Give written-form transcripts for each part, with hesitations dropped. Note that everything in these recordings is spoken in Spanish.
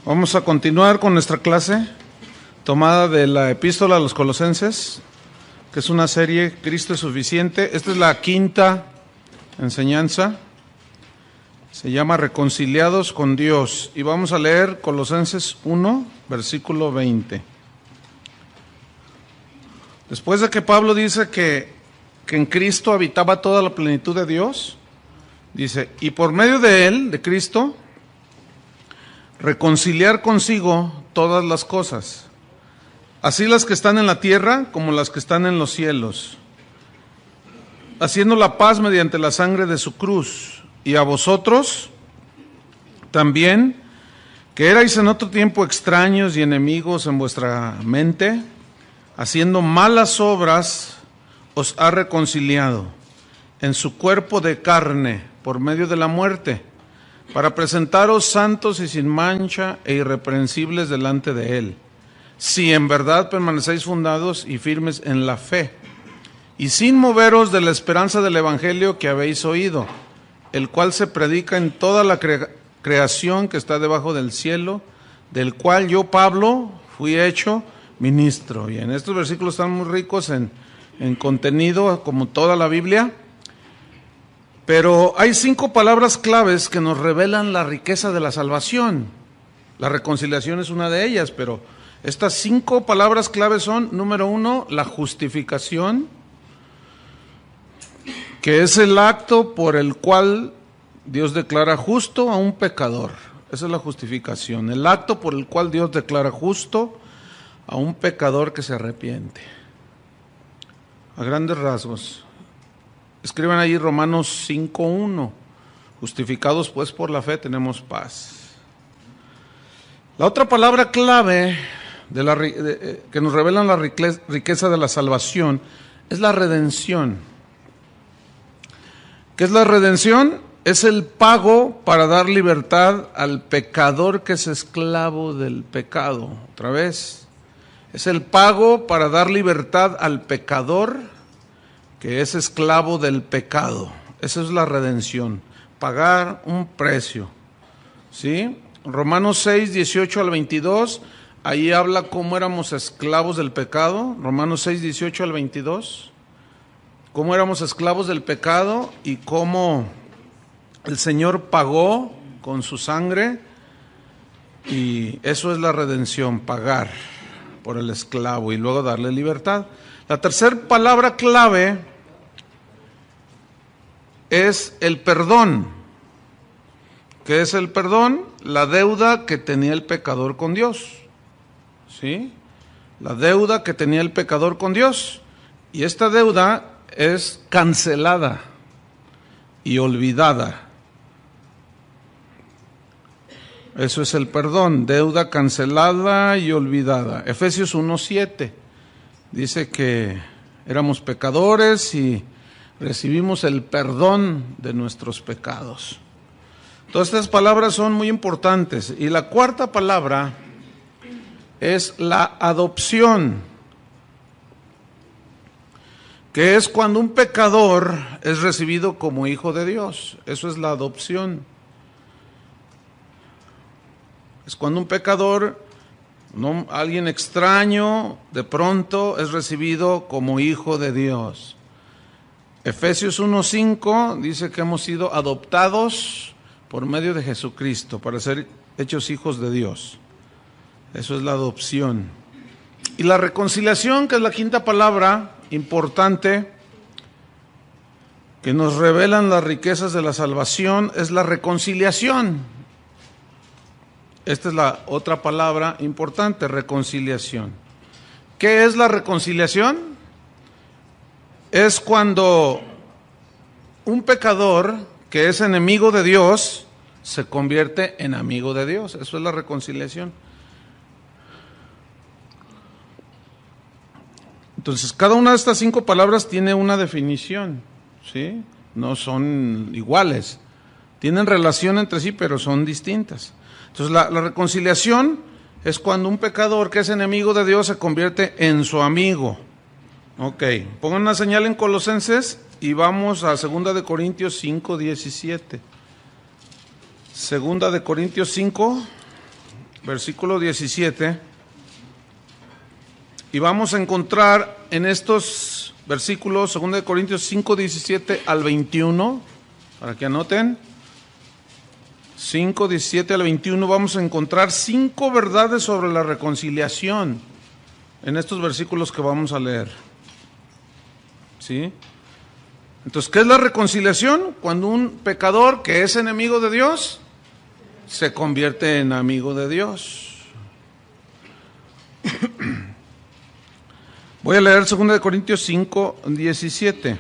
Vamos a continuar con nuestra clase tomada de la Epístola a los Colosenses, que es una serie Cristo es suficiente. Esta es la quinta enseñanza. Se llama Reconciliados con Dios. Y vamos a leer Colosenses 1, versículo 20. Después de que Pablo dice que en Cristo habitaba toda la plenitud de Dios, dice, y por medio de Él, de Cristo, reconciliar consigo todas las cosas, así las que están en la tierra como las que están en los cielos, haciendo la paz mediante la sangre de su cruz, y a vosotros también, que erais en otro tiempo extraños y enemigos en vuestra mente, haciendo malas obras, os ha reconciliado en su cuerpo de carne por medio de la muerte, para presentaros santos y sin mancha e irreprensibles delante de Él, si en verdad permanecéis fundados y firmes en la fe, y sin moveros de la esperanza del Evangelio que habéis oído, el cual se predica en toda la creación que está debajo del cielo, del cual yo, Pablo, fui hecho ministro. Y en estos versículos están muy ricos en contenido, como toda la Biblia. Pero hay 5 palabras claves que nos revelan la riqueza de la salvación. La reconciliación es una de ellas, pero estas 5 palabras claves son, número 1, la justificación, que es el acto por el cual Dios declara justo a un pecador. Esa es la justificación, el acto por el cual Dios declara justo a un pecador que se arrepiente. A grandes rasgos. Escriban ahí Romanos 5:1. Justificados pues por la fe tenemos paz. La otra palabra clave que nos revela la riqueza de la salvación es la redención. ¿Qué es la redención? Es el pago para dar libertad al pecador que es esclavo del pecado. Otra vez. Es el pago para dar libertad al pecador que es esclavo del pecado. Esa es la redención, pagar un precio, ¿sí? Romanos 6, 18 al 22, ahí habla cómo éramos esclavos del pecado. Romanos 6, 18 al 22, cómo éramos esclavos del pecado y cómo el Señor pagó con su sangre, y eso es la redención, pagar por el esclavo y luego darle libertad. La tercera palabra clave es el perdón. ¿Qué es el perdón? La deuda que tenía el pecador con Dios. ¿Sí? La deuda que tenía el pecador con Dios. Y esta deuda es cancelada y olvidada. Eso es el perdón, deuda cancelada y olvidada. Efesios 1:7 dice que éramos pecadores y recibimos el perdón de nuestros pecados. Todas estas palabras son muy importantes. Y la cuarta palabra es la adopción, que es cuando un pecador es recibido como hijo de Dios. Eso es la adopción. Es cuando un pecador, alguien extraño, de pronto es recibido como hijo de Dios. Efesios 1:5 dice que hemos sido adoptados por medio de Jesucristo para ser hechos hijos de Dios. Eso es la adopción. Y la reconciliación, que es la quinta palabra importante que nos revelan las riquezas de la salvación, es la reconciliación. Esta es la otra palabra importante, reconciliación. ¿Qué es la reconciliación? Es cuando un pecador que es enemigo de Dios se convierte en amigo de Dios. Eso es la reconciliación. Entonces, cada una de estas 5 palabras tiene una definición, ¿sí? No son iguales. Tienen relación entre sí, pero son distintas. Entonces, la reconciliación es cuando un pecador que es enemigo de Dios se convierte en su amigo. Ok, pongan una señal en Colosenses y vamos a 2 de Corintios 5:17. 2 de Corintios 5, versículo 17, y vamos a encontrar en estos versículos, 2 Corintios 5, 17 al 21, para que anoten, 5, 17 al 21, vamos a encontrar 5 verdades sobre la reconciliación en estos versículos que vamos a leer. ¿Sí? Entonces, ¿qué es la reconciliación? Cuando un pecador que es enemigo de Dios se convierte en amigo de Dios. Voy a leer 2 Corintios 5, 17.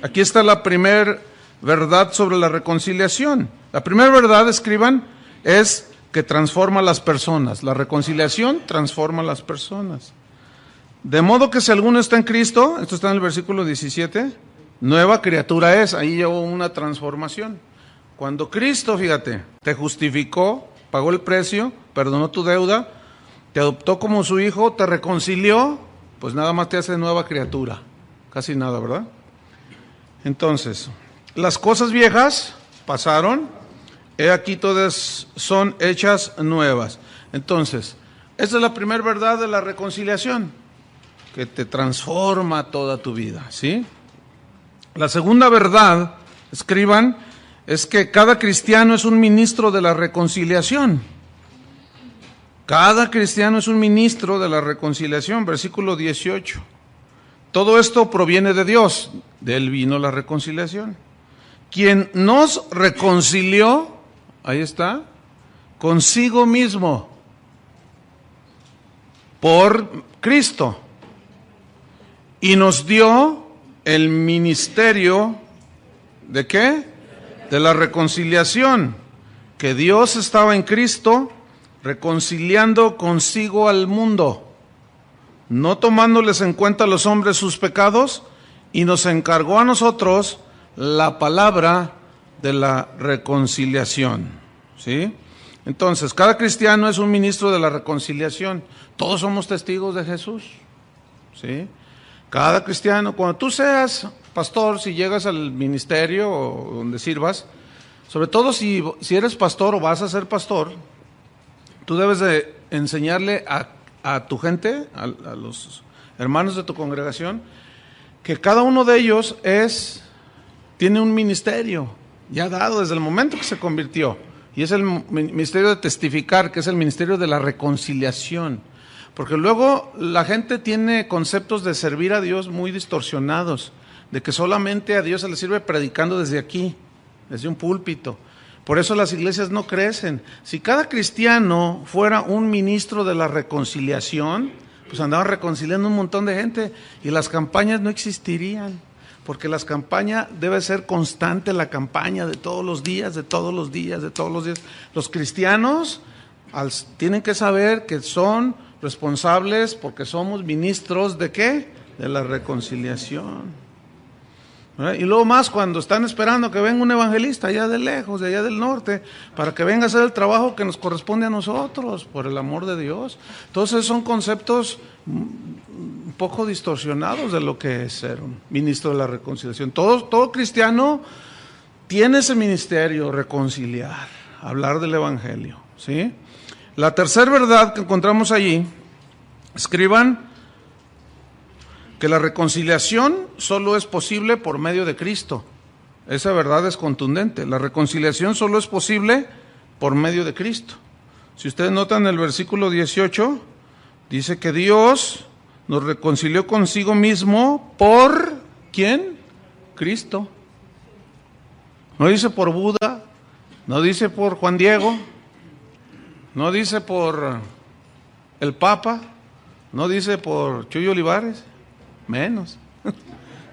Aquí está la primera verdad sobre la reconciliación. La primera verdad, escriban, es que transforma a las personas. La reconciliación transforma a las personas. De modo que si alguno está en Cristo, esto está en el versículo 17, nueva criatura es, ahí llevó una transformación. Cuando Cristo, fíjate, te justificó, pagó el precio, perdonó tu deuda, te adoptó como su hijo, te reconcilió, pues nada más te hace nueva criatura. Casi nada, ¿verdad? Entonces, las cosas viejas pasaron, he aquí todas son hechas nuevas. Entonces, esa es la primera verdad de la reconciliación, que te transforma toda tu vida, ¿sí? La segunda verdad, escriban, es que cada cristiano es un ministro de la reconciliación. Cada cristiano es un ministro de la reconciliación, versículo 18. Todo esto proviene de Dios, de Él vino la reconciliación. Quien nos reconcilió, ahí está, consigo mismo, por Cristo, y nos dio el ministerio, ¿de qué? De la reconciliación, que Dios estaba en Cristo reconciliando consigo al mundo, no tomándoles en cuenta a los hombres sus pecados, y nos encargó a nosotros la palabra de la reconciliación, ¿sí? Entonces, cada cristiano es un ministro de la reconciliación. Todos somos testigos de Jesús, ¿sí? Cada cristiano, cuando tú seas pastor, si llegas al ministerio o donde sirvas, sobre todo si eres pastor o vas a ser pastor, tú debes de enseñarle a tu gente, a los hermanos de tu congregación, que cada uno de ellos tiene un ministerio ya dado desde el momento que se convirtió, y es el ministerio de testificar, que es el ministerio de la reconciliación. Porque luego la gente tiene conceptos de servir a Dios muy distorsionados, de que solamente a Dios se le sirve predicando desde aquí, desde un púlpito. Por eso las iglesias no crecen. Si cada cristiano fuera un ministro de la reconciliación, pues andaban reconciliando un montón de gente y las campañas no existirían. Porque las campañas debe ser constante, la campaña de todos los días, de todos los días, de todos los días. Los cristianos tienen que saber que son responsables porque somos ministros ¿de qué? De la reconciliación. ¿Verdad? Y luego más cuando están esperando que venga un evangelista allá de lejos, de allá del norte, para que venga a hacer el trabajo que nos corresponde a nosotros, por el amor de Dios. Entonces son conceptos un poco distorsionados de lo que es ser un ministro de la reconciliación. Todo cristiano tiene ese ministerio, reconciliar, hablar del evangelio, ¿sí? La tercera verdad que encontramos allí, escriban, que la reconciliación solo es posible por medio de Cristo. Esa verdad es contundente. La reconciliación solo es posible por medio de Cristo. Si ustedes notan el versículo 18, dice que Dios nos reconcilió consigo mismo por ¿quién? Cristo. No dice por Buda, no dice por Juan Diego, no dice por el Papa, no dice por Chuy Olivares, menos.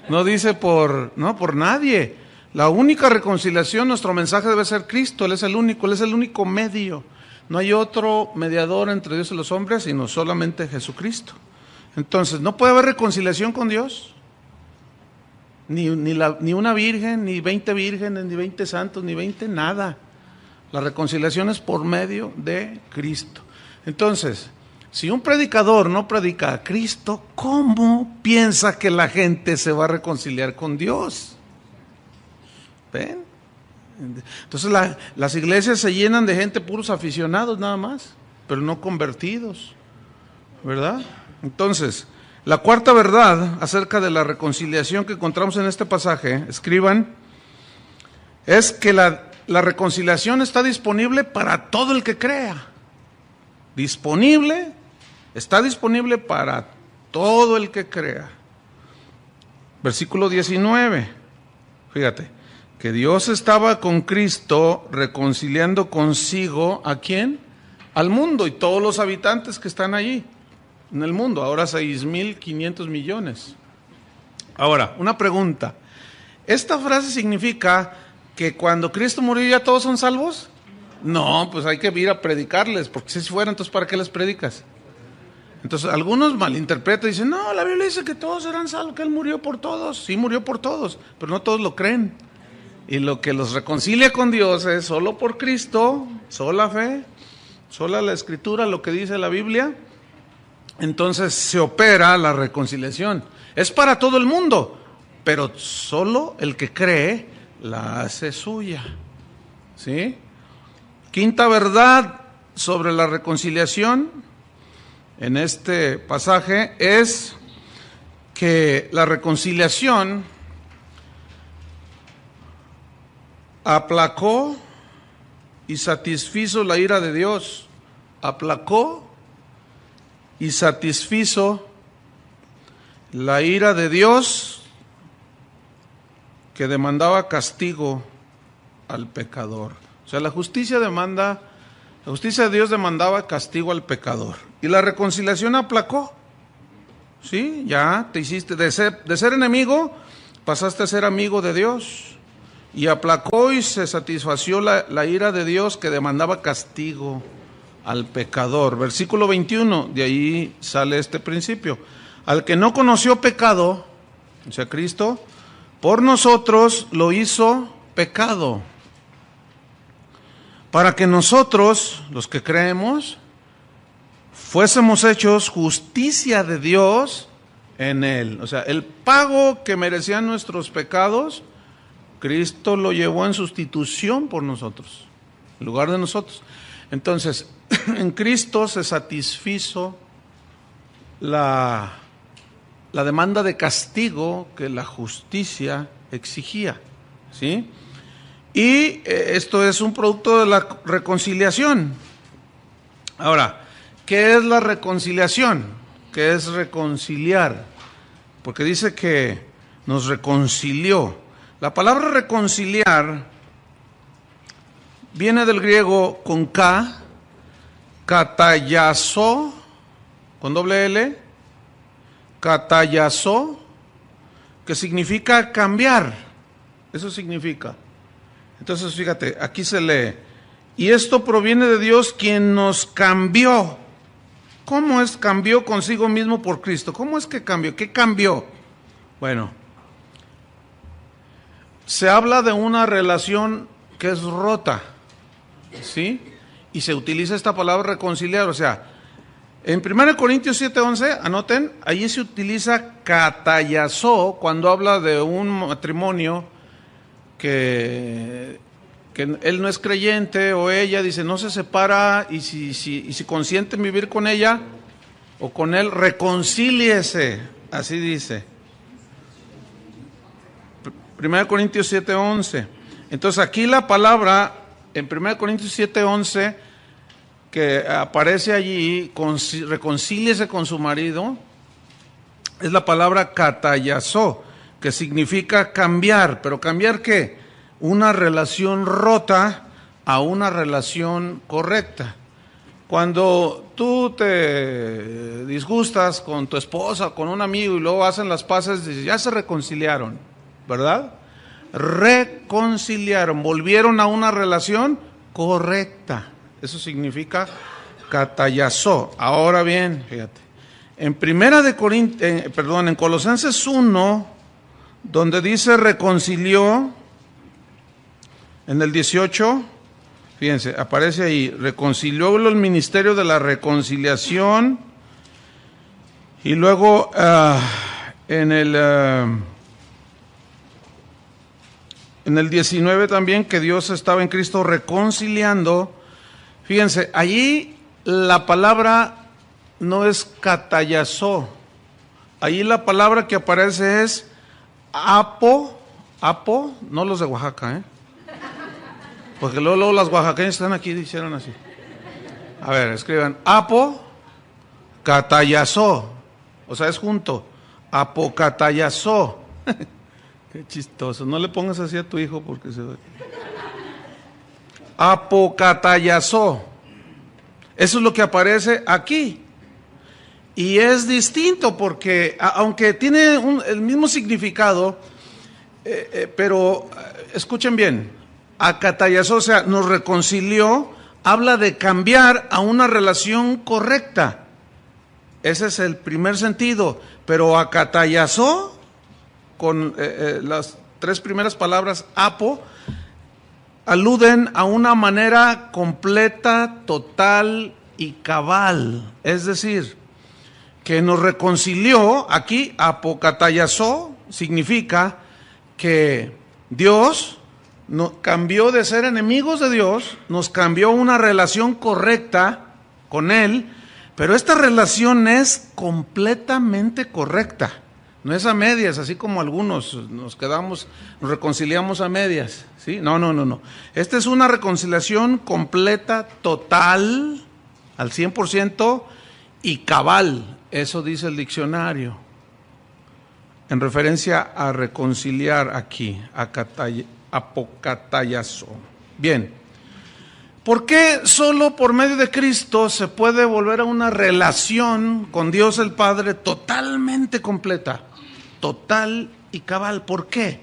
No dice por nadie. La única reconciliación, nuestro mensaje debe ser Cristo. Él es el único medio. No hay otro mediador entre Dios y los hombres, sino solamente Jesucristo. Entonces, no puede haber reconciliación con Dios. Ni una virgen, ni 20 vírgenes, ni 20 santos, ni 20 nada. La reconciliación es por medio de Cristo. Entonces, si un predicador no predica a Cristo, ¿cómo piensa que la gente se va a reconciliar con Dios? ¿Ven? Entonces las iglesias se llenan de gente, puros aficionados nada más. pero no convertidos, ¿verdad? Entonces, la cuarta verdad acerca de la reconciliación que encontramos en este pasaje, escriban, es que la reconciliación está disponible para todo el que crea. Está disponible para todo el que crea. Versículo 19, fíjate, que Dios estaba con Cristo reconciliando consigo, ¿a quién? Al mundo y todos los habitantes que están allí en el mundo, ahora 6.500 millones. Ahora, una pregunta, ¿esta frase significa que cuando Cristo murió ya todos son salvos? No, pues hay que ir a predicarles, porque si fuera, entonces ¿para qué les predicas? Entonces algunos malinterpretan y dicen, no, la Biblia dice que todos serán salvos, que Él murió por todos. Sí, murió por todos, pero no todos lo creen. Y lo que los reconcilia con Dios es solo por Cristo, sola fe, sola la Escritura, lo que dice la Biblia. Entonces se opera la reconciliación. Es para todo el mundo, pero solo el que cree la hace suya. ¿Sí? Quinta verdad sobre la reconciliación en este pasaje es que la reconciliación aplacó y satisfizo la ira de Dios. Aplacó y satisfizo la ira de Dios que demandaba castigo al pecador. O sea, la justicia de Dios demandaba castigo al pecador. Y la reconciliación aplacó. ¿Sí? Ya te hiciste de ser enemigo, pasaste a ser amigo de Dios. Y aplacó y se satisfació la ira de Dios que demandaba castigo al pecador. Versículo 21, de ahí sale este principio. Al que no conoció pecado, o sea, Cristo, por nosotros lo hizo pecado, para que nosotros, los que creemos, fuésemos hechos justicia de Dios en Él. O sea, el pago que merecían nuestros pecados, Cristo lo llevó en sustitución por nosotros, en lugar de nosotros. Entonces, en Cristo se satisfizo la demanda de castigo que la justicia exigía, ¿sí? Y esto es un producto de la reconciliación. Ahora, ¿qué es la reconciliación? ¿Qué es reconciliar? Porque dice que nos reconcilió. La palabra reconciliar viene del griego con K, katayaso, con doble L, katayaso, que significa cambiar. Eso significa. Entonces, fíjate, aquí se lee, y esto proviene de Dios quien nos cambió. ¿Cómo es cambió consigo mismo por Cristo? ¿Cómo es que cambió? ¿Qué cambió? Bueno, se habla de una relación que es rota, ¿sí? Y se utiliza esta palabra reconciliar, o sea, en 1 Corintios 7:11, anoten, allí se utiliza katayaso cuando habla de un matrimonio que él no es creyente o ella dice no se separa y si consienten vivir con ella o con él, reconcíliese, así dice. 1 Corintios 7:11. Entonces aquí la palabra en 1 Corintios 7:11 que aparece allí, reconcíliese con su marido, es la palabra katayaso, que significa cambiar. ¿Pero cambiar qué? Una relación rota a una relación correcta. Cuando tú te disgustas con tu esposa, con un amigo y luego hacen las paces, dices, ya se reconciliaron, ¿verdad? Reconciliaron, volvieron a una relación correcta. Eso significa katayaso. Ahora bien, fíjate, en Colosenses 1, donde dice reconcilió, en el 18, fíjense, aparece ahí, reconcilió el ministerio de la reconciliación, y luego en el 19 también, que Dios estaba en Cristo reconciliando. Fíjense, allí la palabra no es catayazó. Ahí la palabra que aparece es apo, no los de Oaxaca, porque luego las oaxaqueñas están aquí, dijeron así. A ver, escriban apo, catayazó, o sea, es junto, apocatayazó. Qué chistoso, no le pongas así a tu hijo porque se ve. Apocatayazó, eso es lo que aparece aquí. Y es distinto porque, aunque tiene el mismo significado, pero escuchen bien, acatayazó, o sea, nos reconcilió, habla de cambiar a una relación correcta. Ese es el primer sentido, pero acatayazó, con las tres primeras palabras, apo, aluden a una manera completa, total y cabal, es decir, que nos reconcilió. Aquí apocatayazó significa que Dios nos cambió de ser enemigos de Dios, nos cambió una relación correcta con Él, pero esta relación es completamente correcta, no es a medias, así como algunos nos reconciliamos a medias, ¿sí? No. Esta es una reconciliación completa, total, al 100% y cabal. Eso dice el diccionario, en referencia a reconciliar aquí, apocatayazo. Bien, ¿por qué solo por medio de Cristo se puede volver a una relación con Dios el Padre totalmente completa, total y cabal? ¿Por qué?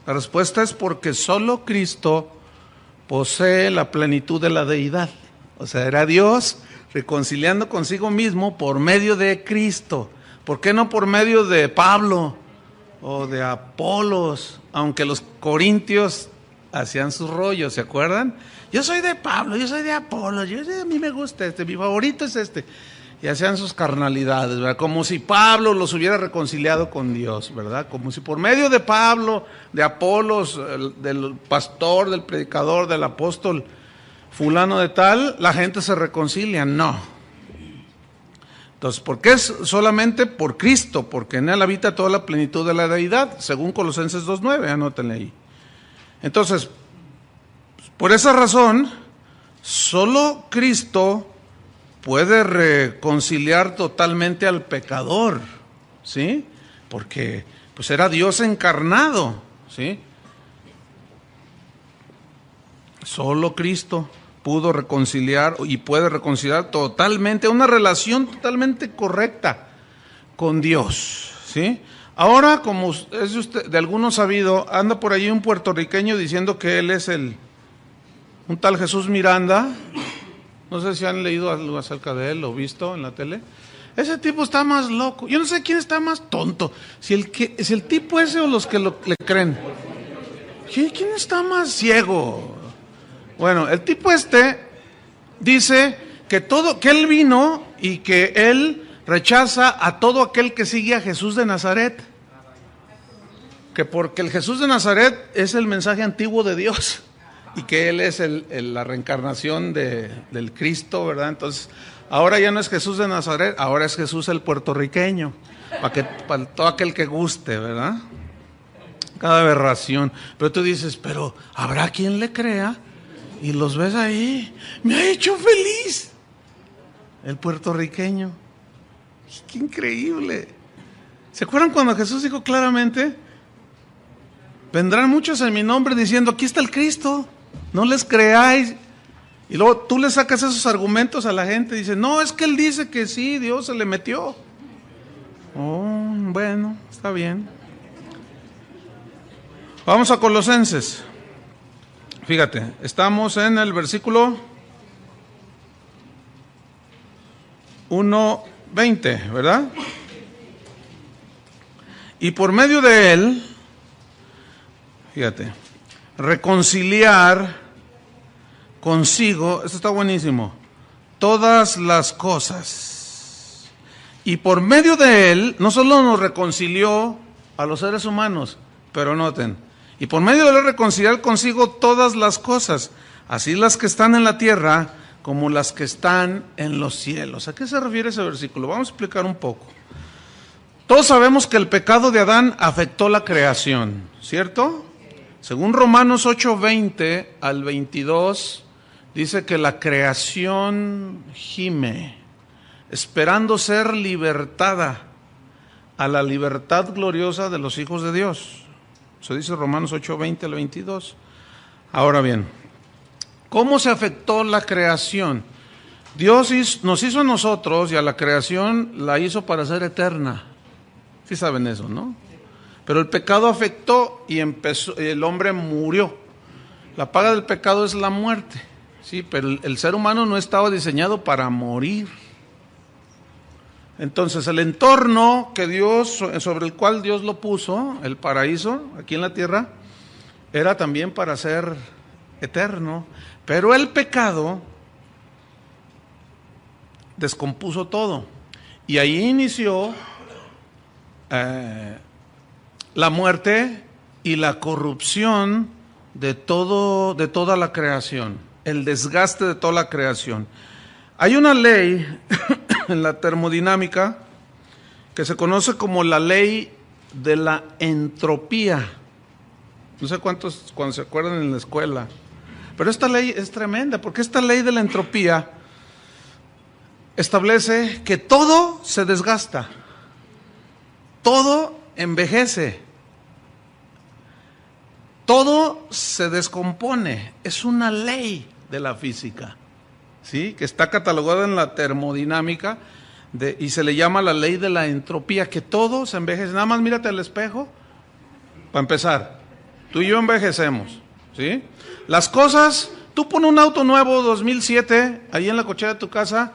La respuesta es porque solo Cristo posee la plenitud de la deidad. O sea, era Dios reconciliando consigo mismo por medio de Cristo. ¿Por qué no por medio de Pablo o de Apolos? Aunque los corintios hacían sus rollos, ¿se acuerdan? Yo soy de Pablo, yo soy de Apolos, a mí me gusta mi favorito es este. Y hacían sus carnalidades, ¿verdad? Como si Pablo los hubiera reconciliado con Dios, ¿verdad? Como si por medio de Pablo, de Apolos, del pastor, del predicador, del apóstol fulano de tal, la gente se reconcilia. No. Entonces, ¿por qué es solamente por Cristo? Porque en Él habita toda la plenitud de la deidad, según Colosenses 2:9, anótenle ahí. Entonces, por esa razón, solo Cristo puede reconciliar totalmente al pecador, ¿sí? Porque pues era Dios encarnado, ¿sí? Solo Cristo pudo reconciliar y puede reconciliar totalmente, una relación totalmente correcta con Dios, ¿sí? Ahora, como es de algunos sabido, anda por allí un puertorriqueño diciendo que él es un tal Jesús Miranda. No sé si han leído algo acerca de él o visto en la tele. Ese tipo está más loco. Yo no sé quién está más tonto, si el tipo ese o los que le creen. ¿Quién está más ciego? Bueno, el tipo este dice que él vino y que él rechaza a todo aquel que sigue a Jesús de Nazaret. Que porque el Jesús de Nazaret es el mensaje antiguo de Dios y que él es la reencarnación del Cristo, ¿verdad? Entonces, ahora ya no es Jesús de Nazaret, ahora es Jesús el puertorriqueño, para todo aquel que guste, ¿verdad? Cada aberración. Pero tú dices, pero ¿habrá quien le crea? Y los ves ahí, me ha hecho feliz el puertorriqueño. ¡Qué increíble! ¿Se acuerdan cuando Jesús dijo claramente? Vendrán muchos en mi nombre diciendo, aquí está el Cristo, no les creáis. Y luego tú le sacas esos argumentos a la gente y dices, no, es que él dice que sí, Dios se le metió. Oh, bueno, está bien. Vamos a Colosenses. Fíjate, estamos en el versículo 1:20, ¿verdad? Y por medio de él, fíjate, reconciliar consigo, esto está buenísimo, todas las cosas. Y por medio de él, no solo nos reconcilió a los seres humanos, pero noten, y por medio de él reconciliar consigo todas las cosas, así las que están en la tierra como las que están en los cielos. ¿A qué se refiere ese versículo? Vamos a explicar un poco. Todos sabemos que el pecado de Adán afectó la creación, ¿cierto? Según Romanos 8:20 al 22, dice que la creación gime, esperando ser libertada a la libertad gloriosa de los hijos de Dios. Eso dice Romanos 8:20 al 22. Ahora bien, ¿cómo se afectó la creación? Dios nos hizo a nosotros y a la creación la hizo para ser eterna. Sí saben eso, ¿no? Pero el pecado afectó y el hombre murió. La paga del pecado es la muerte, sí, pero el ser humano no estaba diseñado para morir. Entonces el entorno sobre el cual Dios lo puso, el paraíso, aquí en la tierra, era también para ser eterno, pero el pecado descompuso todo. Y ahí inició la muerte y la corrupción de toda la creación, el desgaste de toda la creación. Hay una ley en la termodinámica que se conoce como la ley de la entropía. No sé cuántos cuando se acuerdan en la escuela, pero esta ley es tremenda, porque esta ley de la entropía establece que todo se desgasta, todo envejece, todo se descompone. Es una ley de la física, ¿sí? Que está catalogada en la termodinámica y se le llama la ley de la entropía, que todo se envejece. Nada más mírate al espejo, para empezar, tú y yo envejecemos, ¿sí? Las cosas, tú pones un auto nuevo 2007 ahí en la cochera de tu casa,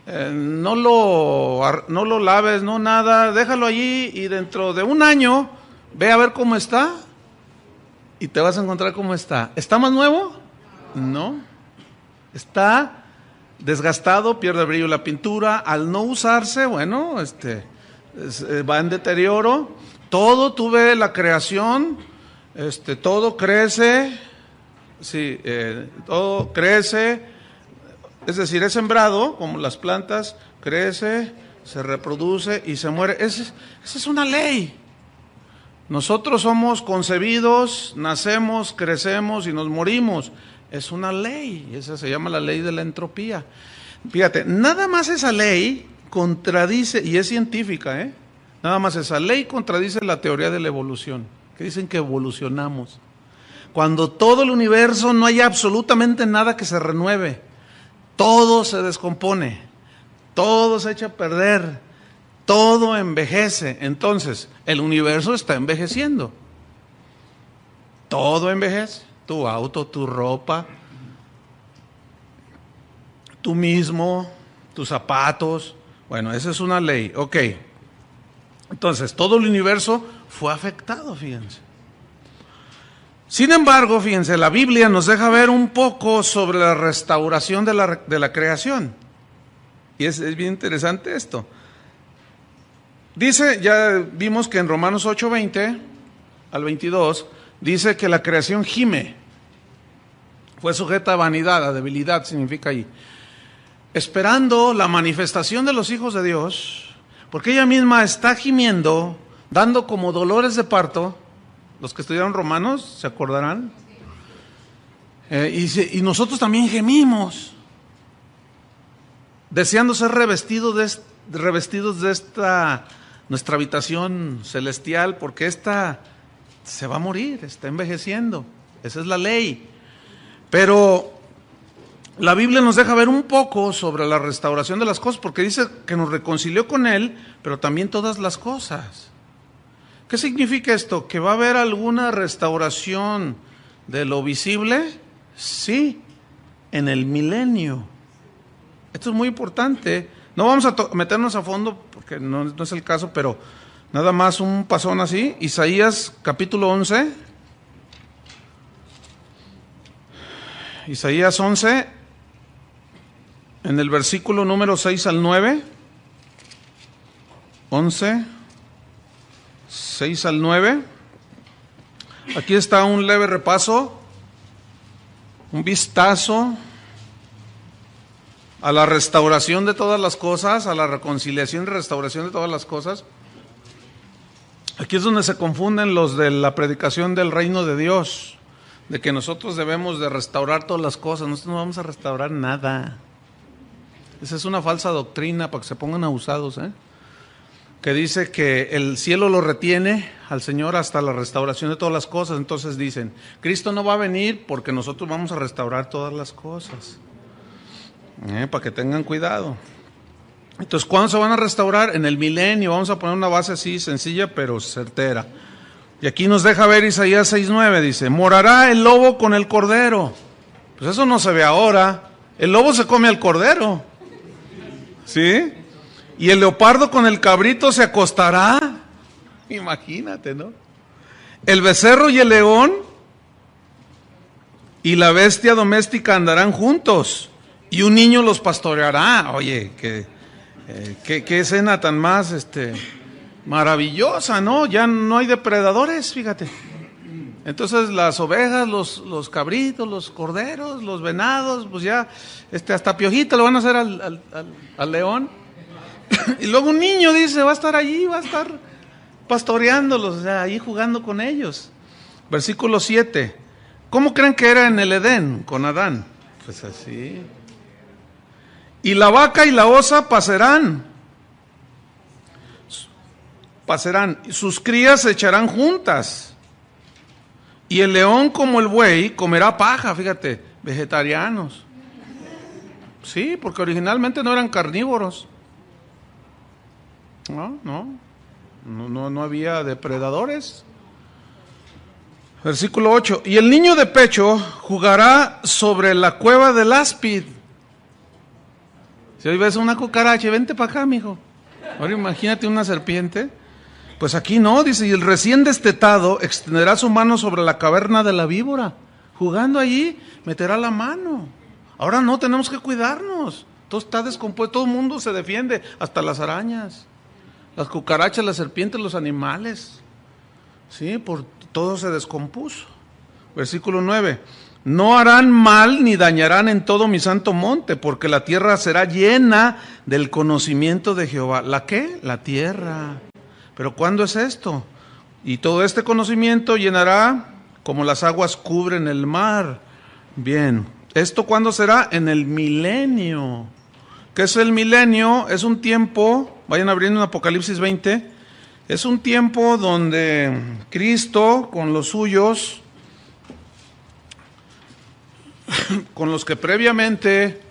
no lo laves, no nada, déjalo allí y dentro de un año ve a ver cómo está y te vas a encontrar cómo está. ¿Está más nuevo? No. Está desgastado, pierde brillo la pintura, al no usarse, bueno, va en deterioro. Todo, tú ves la creación, todo crece, sí, todo crece. Es decir, es sembrado, como las plantas, crece, se reproduce y se muere. Esa es una ley. Nosotros somos concebidos, nacemos, crecemos y nos morimos. Es una ley, esa se llama la ley de la entropía. Fíjate, nada más esa ley contradice, y es científica, nada más esa ley contradice la teoría de la evolución, que dicen que evolucionamos. Cuando todo el universo no hay absolutamente nada que se renueve. Todo se descompone, todo se echa a perder, todo envejece. Entonces, el universo está envejeciendo. Todo envejece, tu auto, tu ropa, tú mismo, tus zapatos. Bueno, esa es una ley, ok. Entonces, todo el universo fue afectado, fíjense. Sin embargo, fíjense, la Biblia nos deja ver un poco sobre la restauración de la creación. Y es bien interesante esto. Dice, ya vimos que en Romanos 8:20 al 22, dice que la creación gime. Fue sujeta a vanidad, a debilidad, significa ahí. Esperando la manifestación de los hijos de Dios, porque ella misma está gimiendo, dando como dolores de parto. Los que estudiaron Romanos se acordarán. Y nosotros también gemimos, deseando ser revestidos de esta nuestra habitación celestial, porque esta se va a morir, está envejeciendo. Esa es la ley. Pero la Biblia nos deja ver un poco sobre la restauración de las cosas, porque dice que nos reconcilió con Él, pero también todas las cosas. ¿Qué significa esto? ¿Que va a haber alguna restauración de lo visible? Sí, en el milenio. Esto es muy importante. No vamos a meternos a fondo porque no es el caso, pero nada más un pasón así. Isaías capítulo 11. Isaías 11, en el versículo número 6 al 9. 11. 6 al 9. Aquí está un leve repaso, un vistazo a la restauración de todas las cosas, a la reconciliación y restauración de todas las cosas. Aquí es donde se confunden los de la predicación del reino de Dios, de que nosotros debemos de restaurar todas las cosas. Nosotros no vamos a restaurar nada. Esa es una falsa doctrina para que se pongan abusados, que dice que el cielo lo retiene al Señor hasta la restauración de todas las cosas. Entonces dicen, Cristo no va a venir porque nosotros vamos a restaurar todas las cosas. Para que tengan cuidado. Entonces, ¿cuándo se van a restaurar? En el milenio. Vamos a poner una base así sencilla pero certera. Y aquí nos deja ver Isaías 6:9, dice, morará el lobo con el cordero. Pues eso no se ve ahora. El lobo se come al cordero, ¿sí? Y el leopardo con el cabrito se acostará. Imagínate, ¿no? El becerro y el león y la bestia doméstica andarán juntos, y un niño los pastoreará. Oye, qué escena tan más maravillosa, ¿no? Ya no hay depredadores, fíjate. Entonces las ovejas, los cabritos, los corderos, los venados, pues ya hasta piojito lo van a hacer al león. Y luego un niño, dice, va a estar allí, va a estar pastoreándolos, o sea, ahí jugando con ellos. Versículo 7. ¿Cómo creen que era en el Edén con Adán? Pues así. Y la vaca y la osa pasarán, sus crías se echarán juntas, y el león como el buey comerá paja, fíjate, vegetarianos. Sí, porque originalmente no eran carnívoros. No había depredadores. Versículo 8. Y el niño de pecho jugará sobre la cueva del áspid. Si hoy ves una cucaracha, vente para acá, mijo. Ahora imagínate una serpiente. Pues aquí no, dice, y el recién destetado extenderá su mano sobre la caverna de la víbora. Jugando allí, meterá la mano. Ahora no, tenemos que cuidarnos. Todo está descompuesto, todo el mundo se defiende, hasta las arañas, las cucarachas, las serpientes, los animales. Sí, por todo se descompuso. Versículo 9. No harán mal ni dañarán en todo mi santo monte, porque la tierra será llena del conocimiento de Jehová. ¿La qué? La tierra. ¿Pero cuándo es esto? Y todo este conocimiento llenará como las aguas cubren el mar. Bien, ¿esto cuándo será? En el milenio. ¿Qué es el milenio? Es un tiempo, vayan abriendo en Apocalipsis 20, es un tiempo donde Cristo con los suyos, con los que previamente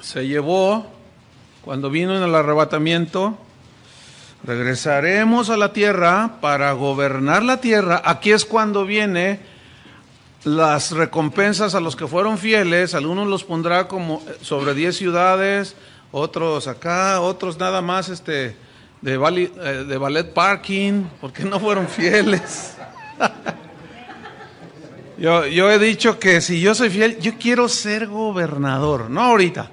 se llevó cuando vino en el arrebatamiento, regresaremos a la tierra para gobernar la tierra. Aquí es cuando viene las recompensas a los que fueron fieles. Algunos los pondrá como sobre 10 ciudades, otros acá, otros nada más de ballet parking, porque no fueron fieles. Yo he dicho que si yo soy fiel, yo quiero ser gobernador, no ahorita.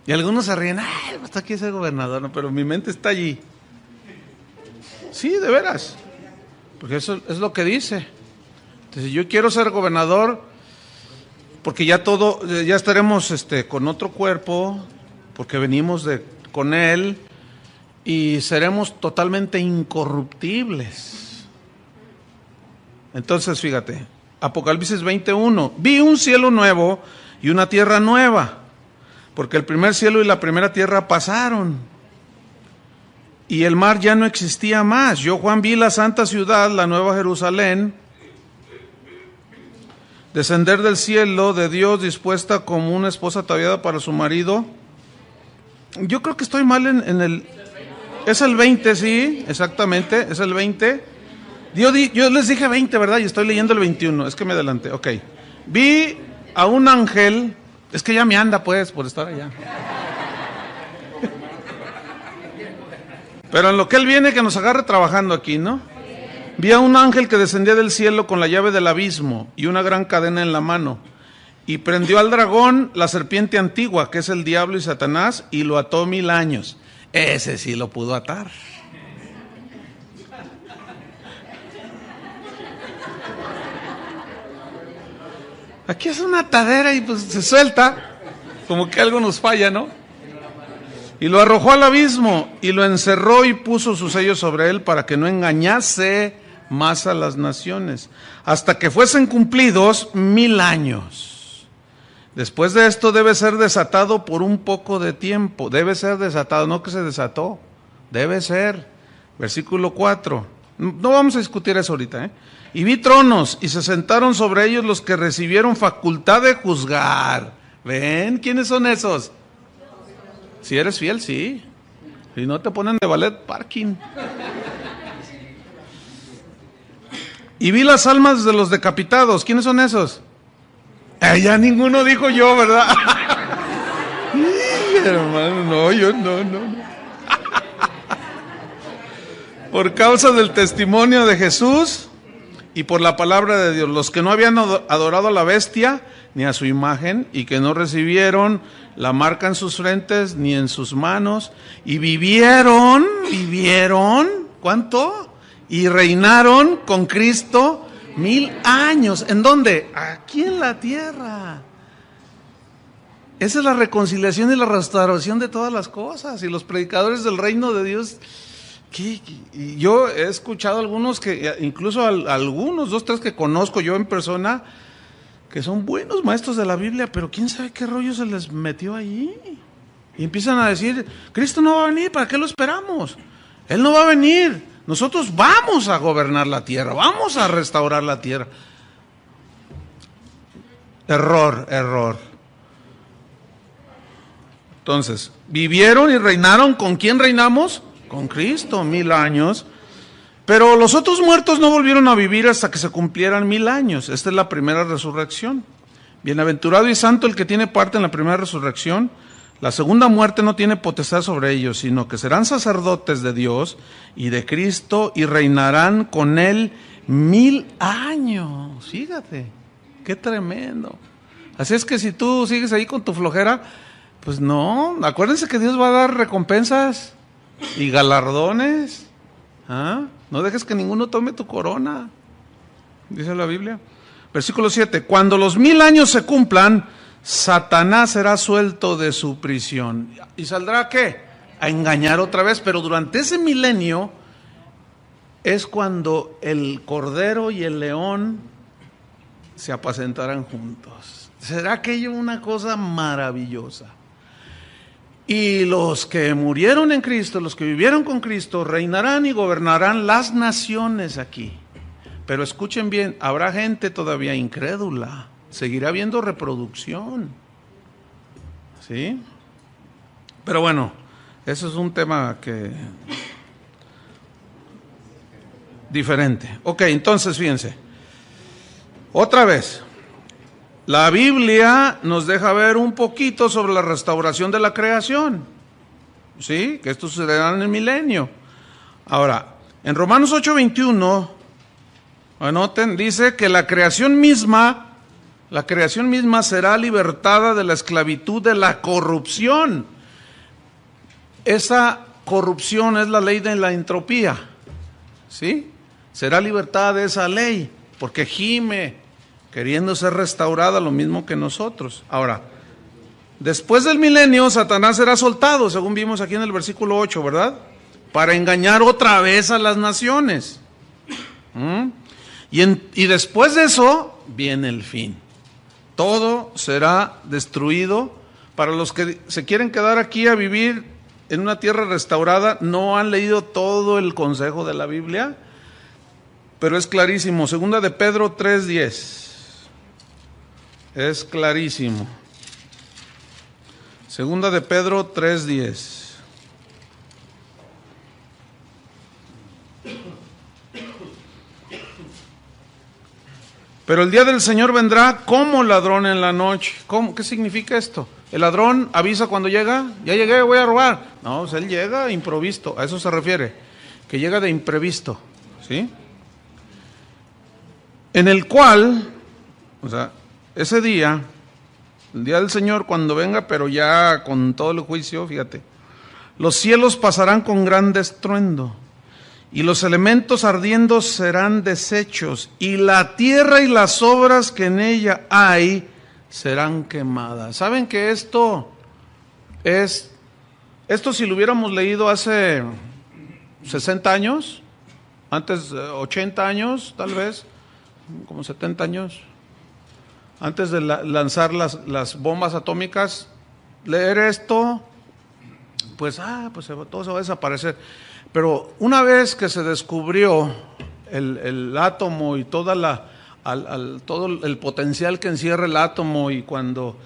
Y algunos se ríen, ay, hasta quiere ser gobernador, no, pero mi mente está allí. Sí, de veras, porque eso es lo que dice. Entonces yo quiero ser gobernador, porque ya estaremos con otro cuerpo, porque venimos con él, y seremos totalmente incorruptibles. Entonces, fíjate, Apocalipsis 21, vi un cielo nuevo y una tierra nueva, porque el primer cielo y la primera tierra pasaron, y el mar ya no existía más. Yo, Juan, vi la santa ciudad, la nueva Jerusalén, descender del cielo de Dios, dispuesta como una esposa ataviada para su marido. Yo creo que estoy mal en el... Es el 20, sí, exactamente, es el 20. Yo les dije 20, ¿verdad? Y estoy leyendo el 21, es que me adelanté. Ok. Vi a un ángel, es que ya me anda pues por estar allá. Pero en lo que él viene, que nos agarre trabajando aquí, ¿no? Vi a un ángel que descendía del cielo con la llave del abismo y una gran cadena en la mano, y prendió al dragón, la serpiente antigua, que es el diablo y Satanás, y lo ató 1000 años. Ese sí lo pudo atar. Aquí es una atadera y pues se suelta. Como que algo nos falla, ¿no? Y lo arrojó al abismo y lo encerró y puso su sello sobre él para que no engañase más a las naciones, hasta que fuesen cumplidos 1000 años. Después de esto debe ser desatado por un poco de tiempo. Debe ser desatado, no que se desató. Debe ser. Versículo 4. No vamos a discutir eso ahorita, ¿eh? Y vi tronos y se sentaron sobre ellos los que recibieron facultad de juzgar. ¿Ven? ¿Quiénes son esos? Si eres fiel, sí. Si no, te ponen de ballet parking. Y vi las almas de los decapitados. ¿Quiénes son esos? Ya ninguno dijo yo, ¿verdad? Hermano, no, yo no. Por causa del testimonio de Jesús y por la palabra de Dios, los que no habían adorado a la bestia ni a su imagen y que no recibieron la marca en sus frentes ni en sus manos y vivieron, ¿cuánto? Y reinaron con Cristo 1000 años. ¿En dónde? Aquí en la tierra. Esa es la reconciliación y la restauración de todas las cosas. Y los predicadores del reino de Dios, yo he escuchado algunos que, incluso algunos, 2, 3 que conozco yo en persona, que son buenos maestros de la Biblia, pero quién sabe qué rollo se les metió ahí. Y empiezan a decir, Cristo no va a venir, ¿para qué lo esperamos? Él no va a venir. Nosotros vamos a gobernar la tierra, vamos a restaurar la tierra. Error. Entonces, vivieron y reinaron. ¿Con quién reinamos? Con Cristo, 1000 años. Pero los otros muertos no volvieron a vivir hasta que se cumplieran 1000 años. Esta es la primera resurrección. Bienaventurado y santo el que tiene parte en la primera resurrección. La segunda muerte no tiene potestad sobre ellos, sino que serán sacerdotes de Dios y de Cristo y reinarán con él 1000 años. Fíjate, qué tremendo. Así es que si tú sigues ahí con tu flojera, pues no, acuérdense que Dios va a dar recompensas y galardones. No dejes que ninguno tome tu corona, dice la Biblia. Versículo 7, cuando los 1000 años se cumplan, Satanás será suelto de su prisión. ¿Y saldrá a qué? A engañar otra vez, pero durante ese milenio es cuando el cordero y el león se apacentarán juntos. Será aquello una cosa maravillosa. Y los que murieron en Cristo, los que vivieron con Cristo, reinarán y gobernarán las naciones aquí. Pero escuchen bien, habrá gente todavía incrédula. Seguirá habiendo reproducción. ¿Sí? Pero bueno, eso es un tema que diferente. Ok, entonces fíjense. Otra vez. La Biblia nos deja ver un poquito sobre la restauración de la creación. ¿Sí? Que esto sucederá en el milenio. Ahora, en Romanos 8:21, anoten, dice que la creación misma será libertada de la esclavitud de la corrupción. Esa corrupción es la ley de la entropía. ¿Sí? Será libertada de esa ley, porque gime queriendo ser restaurada lo mismo que nosotros. Ahora, después del milenio, Satanás será soltado, según vimos aquí en el versículo 8, ¿verdad? Para engañar otra vez a las naciones. Y después de eso, viene el fin. Todo será destruido. Para los que se quieren quedar aquí a vivir en una tierra restaurada, no han leído todo el consejo de la Biblia, pero es clarísimo. Segunda de Pedro 3:10. Es clarísimo. Segunda de Pedro 3:10. Pero el día del Señor vendrá como ladrón en la noche. ¿Cómo? ¿Qué significa esto? ¿El ladrón avisa cuando llega? Ya llegué, voy a robar. No, pues él llega improvisto, a eso se refiere, que llega de imprevisto, ¿sí? En el cual, o sea, ese día, el día del Señor cuando venga, pero ya con todo el juicio, fíjate, los cielos pasarán con gran estruendo, y los elementos ardiendo serán deshechos, y la tierra y las obras que en ella hay serán quemadas. ¿Saben que esto si lo hubiéramos leído hace 60 años, antes 80 años tal vez, como 70 años, antes de lanzar las bombas atómicas, leer esto, pues todo se va a desaparecer. Pero una vez que se descubrió el átomo y todo el potencial que encierra el átomo, y cuando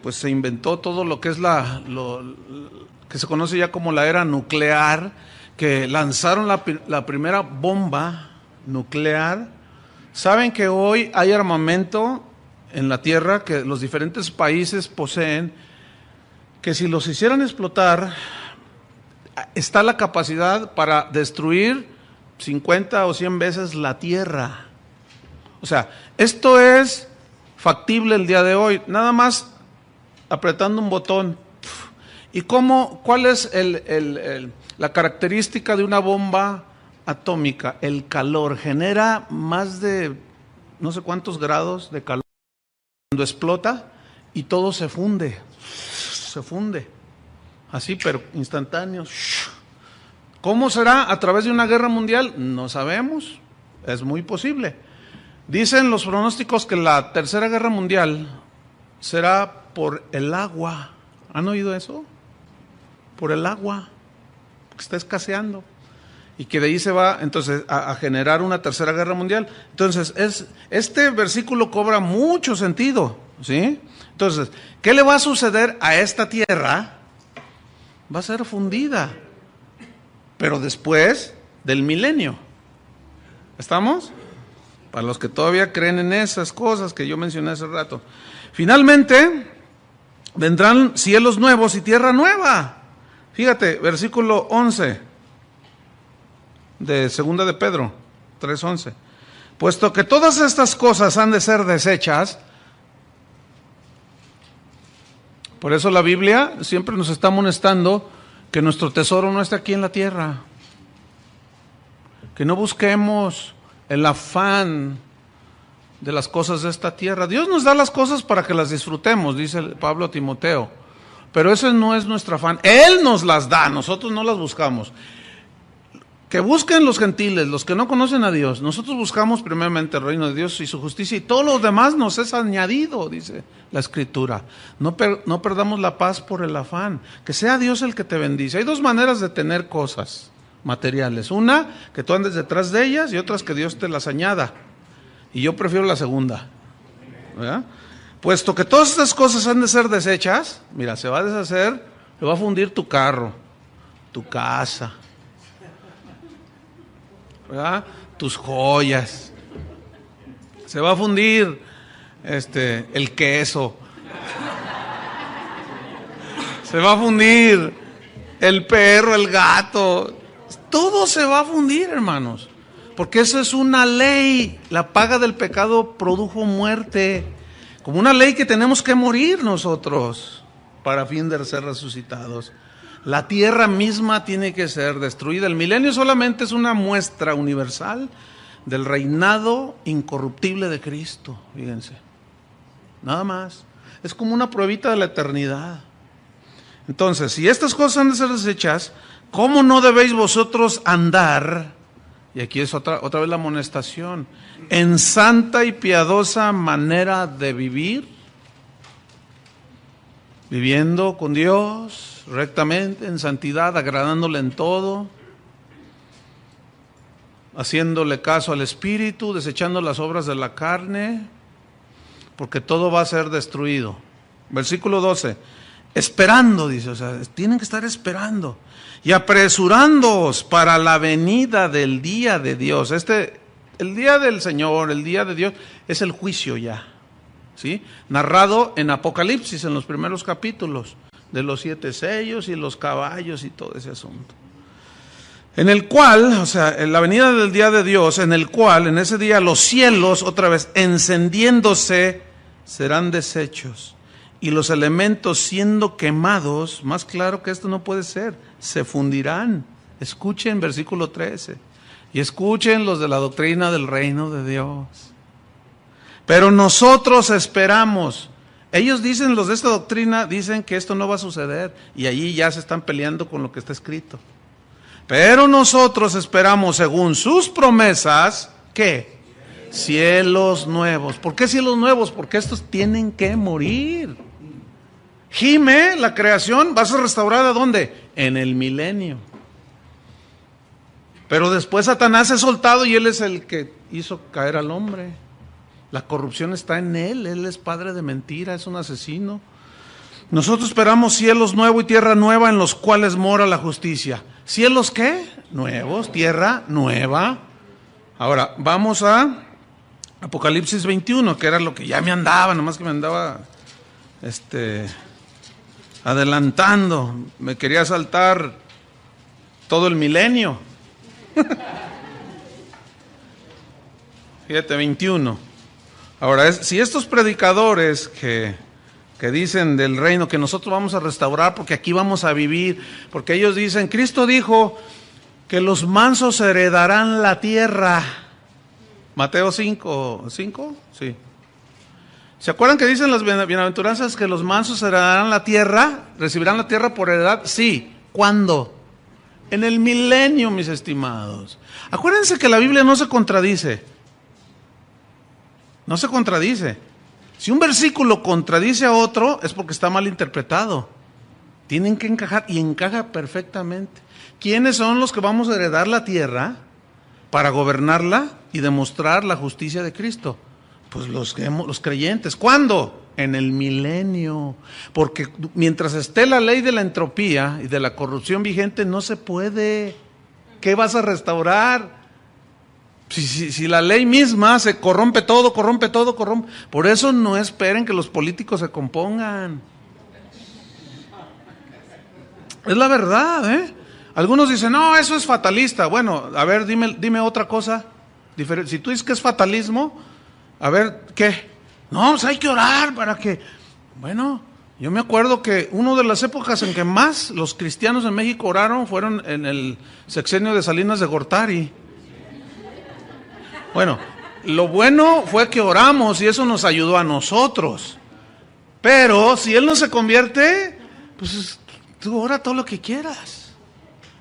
pues se inventó todo lo que es que se conoce ya como la era nuclear, que lanzaron la primera bomba nuclear. Saben que hoy hay armamento en la tierra que los diferentes países poseen, que si los hicieran explotar, está la capacidad para destruir 50 o 100 veces la tierra. O sea, esto es factible el día de hoy, nada más apretando un botón. ¿Y cuál es la característica de una bomba atómica? El calor. Genera más de no sé cuántos grados de calor cuando explota, y todo se funde. Así, pero instantáneo. ¿Cómo será? ¿A través de una guerra mundial? No sabemos. Es muy posible. Dicen los pronósticos que la tercera guerra mundial será por el agua. ¿Han oído eso? Por el agua, que está escaseando. Y que de ahí se va entonces a generar una tercera guerra mundial. Entonces, este versículo cobra mucho sentido, ¿sí? Entonces, ¿qué le va a suceder a esta tierra? Va a ser fundida, pero después del milenio. ¿Estamos? Para los que todavía creen en esas cosas que yo mencioné hace rato. Finalmente, vendrán cielos nuevos y tierra nueva. Fíjate, versículo 11 de 2 de Pedro 3:11. Puesto que todas estas cosas han de ser desechas. Por eso la Biblia siempre nos está amonestando que nuestro tesoro no está aquí en la tierra. Que no busquemos el afán de las cosas de esta tierra. Dios nos da las cosas para que las disfrutemos, dice Pablo a Timoteo. Pero ese no es nuestro afán. Él nos las da, nosotros no las buscamos. Que busquen los gentiles, los que no conocen a Dios. Nosotros buscamos primeramente el reino de Dios y su justicia, y todo lo demás nos es añadido, dice la Escritura. No perdamos la paz por el afán. Que sea Dios el que te bendice. Hay dos maneras de tener cosas materiales. Una, que tú andes detrás de ellas, y otras que Dios te las añada. Y yo prefiero la segunda. ¿Verdad? Puesto que todas estas cosas han de ser desechas, mira, se va a deshacer, se va a fundir tu carro, tu casa, ¿verdad? Tus joyas, se va a fundir el queso, se va a fundir el perro, el gato, todo se va a fundir, hermanos, porque esa es una ley. La paga del pecado produjo muerte, como una ley que tenemos que morir nosotros para fin de ser resucitados. La tierra misma tiene que ser destruida. El milenio solamente es una muestra universal del reinado incorruptible de Cristo, fíjense. Nada más. Es como una pruebita de la eternidad. Entonces, si estas cosas han de ser desechas, ¿cómo no debéis vosotros andar? Y aquí es otra vez la amonestación. En santa y piadosa manera de vivir, viviendo con Dios rectamente, en santidad, agradándole en todo, haciéndole caso al Espíritu, desechando las obras de la carne, porque todo va a ser destruido. Versículo 12, esperando, dice, o sea, tienen que estar esperando, y apresurándoos para la venida del día de Dios. El día del Señor, el día de Dios, es el juicio ya, ¿sí? Narrado en Apocalipsis, en los primeros capítulos, de los 7 sellos y los caballos y todo ese asunto. En el cual, o sea, en la venida del día de Dios, en el cual, en ese día, los cielos, otra vez, encendiéndose, serán deshechos, y los elementos siendo quemados, más claro que esto no puede ser, se fundirán. Escuchen versículo 13, y escuchen los de la doctrina del reino de Dios. Pero nosotros esperamos Ellos dicen, los de esta doctrina, dicen que esto no va a suceder y allí ya se están peleando con lo que está escrito. Pero nosotros esperamos, según sus promesas, ¿qué? Cielos nuevos. ¿Por qué cielos nuevos? Porque estos tienen que morir. Gime, la creación, va a ser restaurada ¿dónde? En el milenio. Pero después Satanás es soltado y él es el que hizo caer al hombre. La corrupción está en él es padre de mentira, es un asesino. Nosotros esperamos cielos nuevos y tierra nueva en los cuales mora la justicia. ¿Cielos qué? Nuevos, tierra nueva. Ahora, vamos a Apocalipsis 21, que era lo que ya me andaba, nomás que me andaba adelantando. Me quería saltar todo el milenio. Fíjate, 21. Ahora, si estos predicadores que dicen del reino que nosotros vamos a restaurar porque aquí vamos a vivir, porque ellos dicen, Cristo dijo que los mansos heredarán la tierra. Mateo 5, sí. ¿Se acuerdan que dicen las bienaventuranzas que los mansos heredarán la tierra? ¿Recibirán la tierra por heredad? Sí. ¿Cuándo? En el milenio, mis estimados. Acuérdense que la Biblia no se contradice. No se contradice. Si un versículo contradice a otro, es porque está mal interpretado. Tienen que encajar, y encaja perfectamente. ¿Quiénes son los que vamos a heredar la tierra para gobernarla y demostrar la justicia de Cristo? Pues los creyentes. ¿Cuándo? En el milenio. Porque mientras esté la ley de la entropía y de la corrupción vigente, no se puede. ¿Qué vas a restaurar? Si la ley misma se corrompe todo. Por eso no esperen que los políticos se compongan. Es la verdad, ¿eh? Algunos dicen, no, eso es fatalista. Bueno, a ver, dime otra cosa diferente. Si tú dices que es fatalismo, a ver, ¿qué? No, pues hay que orar para que... Bueno, yo me acuerdo que una de las épocas en que más los cristianos en México oraron fueron en el sexenio de Salinas de Gortari. Bueno, lo bueno fue que oramos y eso nos ayudó a nosotros. Pero si él no se convierte, pues tú ora todo lo que quieras.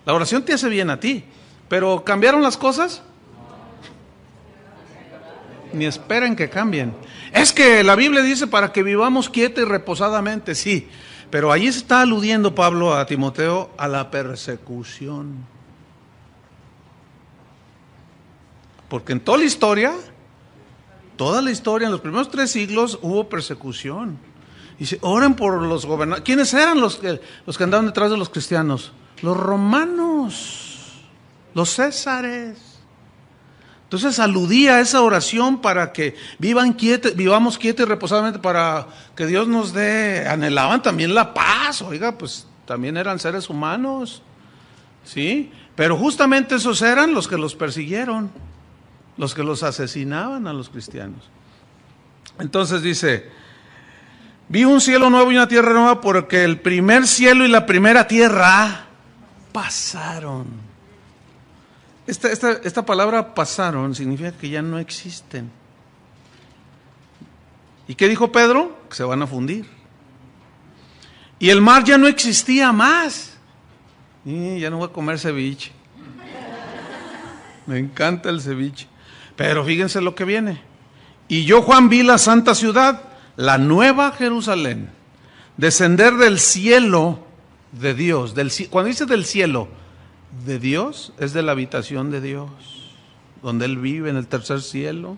La oración te hace bien a ti. Pero ¿cambiaron las cosas? Ni esperen que cambien. Es que la Biblia dice para que vivamos quieta y reposadamente, sí. Pero ahí está aludiendo Pablo a Timoteo a la persecución. Porque en toda la historia, en los primeros 3 siglos hubo persecución. Y se oren por los gobernantes. ¿Quiénes eran los que andaban detrás de los cristianos? Los romanos, los césares. Entonces aludía a esa oración para que vivamos quietos y reposadamente, para que Dios nos dé. Anhelaban también la paz. Oiga, pues también eran seres humanos, ¿sí? Pero justamente esos eran los que los persiguieron, los que los asesinaban a los cristianos. Entonces dice, vi un cielo nuevo y una tierra nueva, porque el primer cielo y la primera tierra pasaron. Esta palabra pasaron significa que ya no existen. ¿Y qué dijo Pedro? Que se van a fundir. Y el mar ya no existía más. Y ya no voy a comer ceviche. Me encanta el ceviche. Pero fíjense lo que viene. Y yo, Juan, vi la santa ciudad, la nueva Jerusalén, descender del cielo de Dios. Cuando dice del cielo de Dios, es de la habitación de Dios, donde Él vive en el tercer cielo,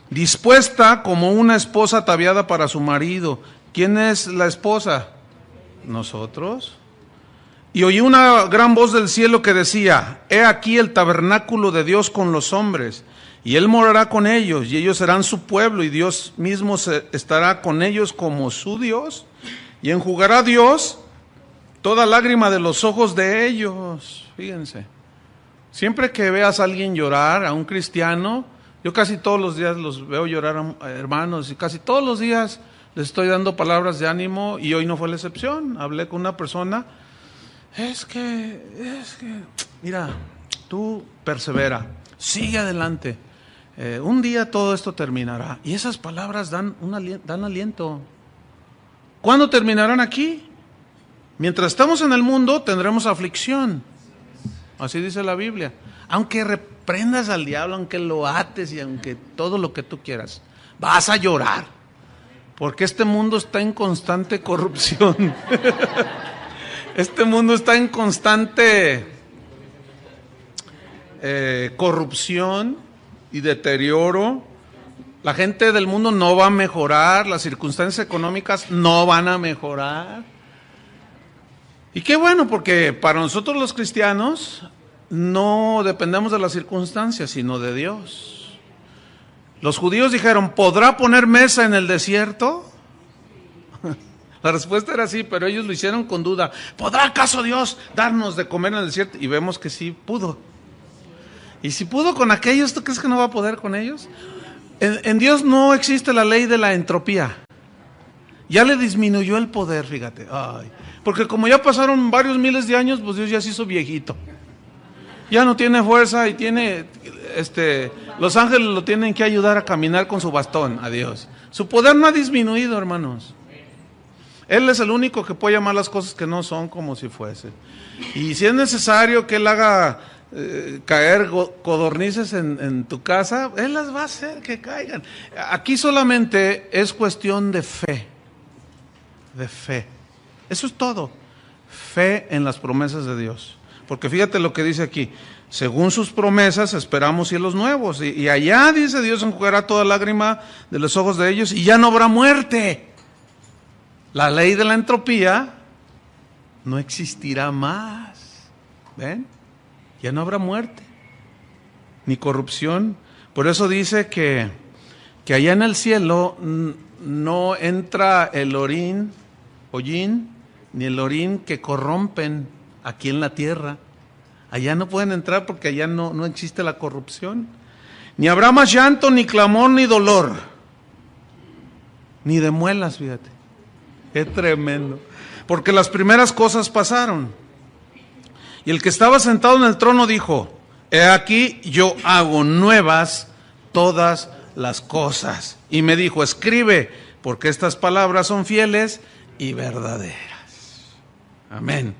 dispuesta como una esposa ataviada para su marido. ¿Quién es la esposa? Nosotros. Y oí una gran voz del cielo que decía, he aquí el tabernáculo de Dios con los hombres, y Él morará con ellos, y ellos serán su pueblo, y Dios mismo estará con ellos como su Dios, y enjugará Dios toda lágrima de los ojos de ellos. Fíjense, siempre que veas a alguien llorar, a un cristiano, yo casi todos los días los veo llorar a hermanos, y casi todos los días les estoy dando palabras de ánimo, y hoy no fue la excepción. Hablé con una persona, es que, mira, tú persevera, sigue adelante, un día todo esto terminará. Y esas palabras dan aliento. ¿Cuándo terminarán aquí? Mientras estamos en el mundo tendremos aflicción. Así dice la Biblia. Aunque reprendas al diablo, aunque lo ates y aunque todo lo que tú quieras, vas a llorar. Porque este mundo está en constante corrupción. Este mundo está en constante corrupción y deterioro. La gente del mundo no va a mejorar, las circunstancias económicas no van a mejorar. Y qué bueno, porque para nosotros los cristianos no dependemos de las circunstancias, sino de Dios. Los judíos dijeron, ¿podrá poner mesa en el desierto? La respuesta era sí, pero ellos lo hicieron con duda. ¿Podrá acaso Dios darnos de comer en el desierto? Y vemos que sí pudo. Y si pudo con aquellos, ¿tú crees que no va a poder con ellos? En Dios no existe la ley de la entropía. Ya le disminuyó el poder, fíjate. Ay, porque como ya pasaron varios miles de años, pues Dios ya se hizo viejito. Ya no tiene fuerza y tiene, los ángeles lo tienen que ayudar a caminar con su bastón a Dios. Su poder no ha disminuido, hermanos. Él es el único que puede llamar las cosas que no son como si fuesen. Y si es necesario que Él haga caer codornices en tu casa, Él las va a hacer que caigan. Aquí solamente es cuestión de fe. De fe. Eso es todo. Fe en las promesas de Dios. Porque fíjate lo que dice aquí. Según sus promesas esperamos cielos nuevos. Y allá, dice Dios, enjugará toda lágrima de los ojos de ellos y ya no habrá muerte. La ley de la entropía no existirá más. ¿Ven? Ya no habrá muerte, ni corrupción. Por eso dice que allá en el cielo no entra el hollín, ni el orín que corrompen aquí en la tierra. Allá no pueden entrar porque allá no existe la corrupción. Ni habrá más llanto, ni clamor, ni dolor, ni de muelas, fíjate. Es tremendo. Porque las primeras cosas pasaron. Y el que estaba sentado en el trono dijo, he aquí yo hago nuevas todas las cosas. Y me dijo, escribe, porque estas palabras son fieles y verdaderas. Amén.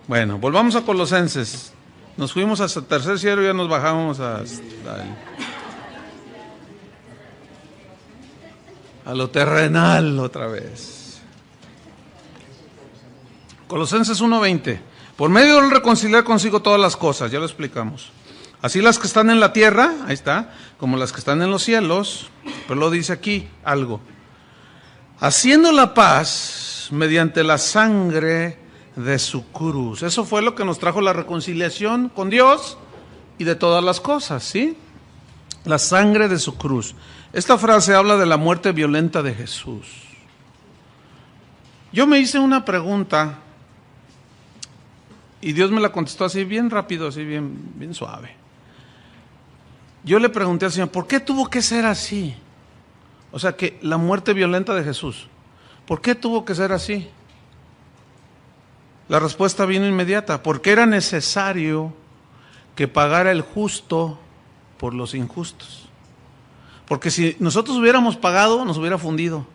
Bueno, volvamos a Colosenses. Nos fuimos hasta el tercer cielo y ya nos bajamos a lo terrenal otra vez. Colosenses 1:20. Por medio de él reconciliar consigo todas las cosas, ya lo explicamos. Así las que están en la tierra, ahí está, como las que están en los cielos, pero lo dice aquí algo. Haciendo la paz mediante la sangre de su cruz. Eso fue lo que nos trajo la reconciliación con Dios y de todas las cosas, ¿sí? La sangre de su cruz. Esta frase habla de la muerte violenta de Jesús. Yo me hice una pregunta y Dios me la contestó así bien rápido, así bien suave. Yo le pregunté al Señor, ¿por qué tuvo que ser así? O sea, que la muerte violenta de Jesús, ¿por qué tuvo que ser así? La respuesta vino inmediata, porque era necesario que pagara el justo por los injustos. Porque si nosotros hubiéramos pagado, nos hubiera fundido.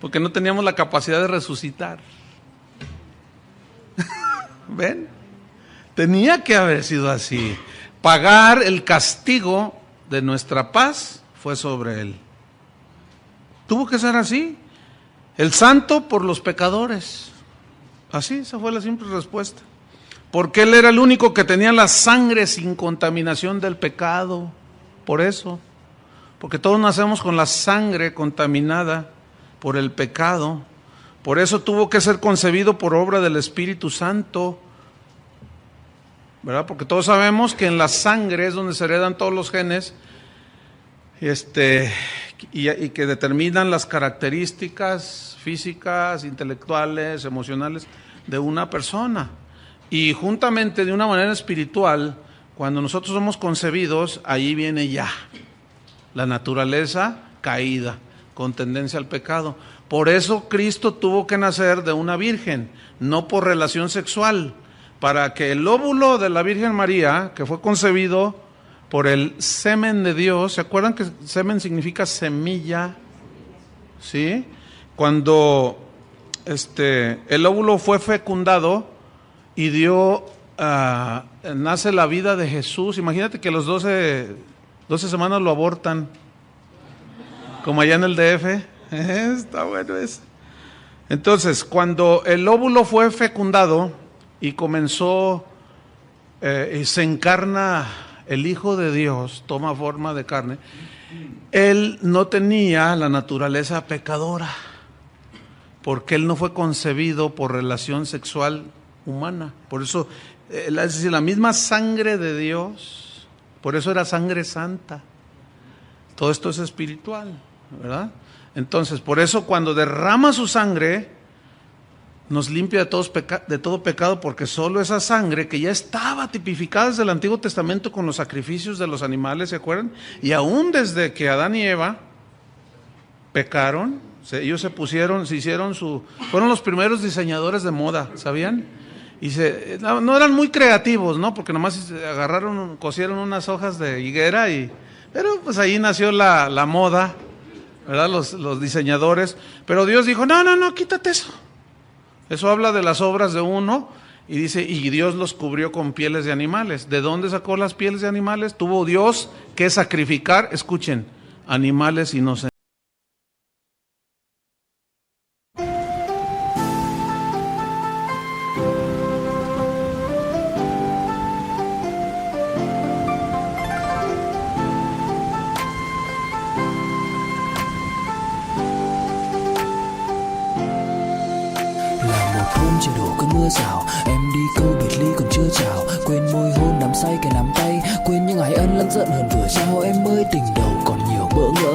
Porque no teníamos la capacidad de resucitar. ¿Ven? Tenía que haber sido así. Pagar el castigo de nuestra paz fue sobre él. Tuvo que ser así. El santo por los pecadores. Así, esa fue la simple respuesta. Porque él era el único que tenía la sangre sin contaminación del pecado. Por eso. Porque todos nacemos con la sangre contaminada por el pecado. Por eso tuvo que ser concebido por obra del Espíritu Santo, ¿verdad? Porque todos sabemos que en la sangre es donde se heredan todos los genes y que determinan las características físicas, intelectuales, emocionales de una persona. Y juntamente de una manera espiritual, cuando nosotros somos concebidos, ahí viene ya la naturaleza caída, con tendencia al pecado. Por eso Cristo tuvo que nacer de una virgen, no por relación sexual, para que el óvulo de la Virgen María, que fue concebido por el semen de Dios, ¿se acuerdan que semen significa semilla? ¿sí? Cuando el óvulo fue fecundado y nace la vida de Jesús. Imagínate que los 12 semanas lo abortan, como allá en el DF. Está bueno eso. Entonces, cuando el óvulo fue fecundado y comenzó, y se encarna el Hijo de Dios, toma forma de carne, él no tenía la naturaleza pecadora, porque él no fue concebido por relación sexual humana. Por eso, es decir, la misma sangre de Dios, por eso era sangre santa. Todo esto es espiritual, ¿verdad? Entonces, por eso cuando derrama su sangre, nos limpia de todo pecado, porque solo esa sangre que ya estaba tipificada desde el Antiguo Testamento con los sacrificios de los animales, ¿se acuerdan? Y aún desde que Adán y Eva pecaron, ellos fueron los primeros diseñadores de moda, ¿sabían? Y no eran muy creativos, ¿no? Porque nomás cosieron unas hojas de higuera, pero pues ahí nació la moda, ¿verdad? Los diseñadores. Pero Dios dijo, no, quítate eso. Eso habla de las obras de uno, y dice, y Dios los cubrió con pieles de animales. ¿De dónde sacó las pieles de animales? Tuvo Dios que sacrificar, escuchen, animales inocentes. Trời đổ cơn mưa rào, em đi câu biệt ly còn chưa chào, quên môi hôn đắm say cái nắm tay, quên những ái ân lẫn giận hờn vừa trao. Em ơi tình đầu còn nhiều bỡ ngỡ,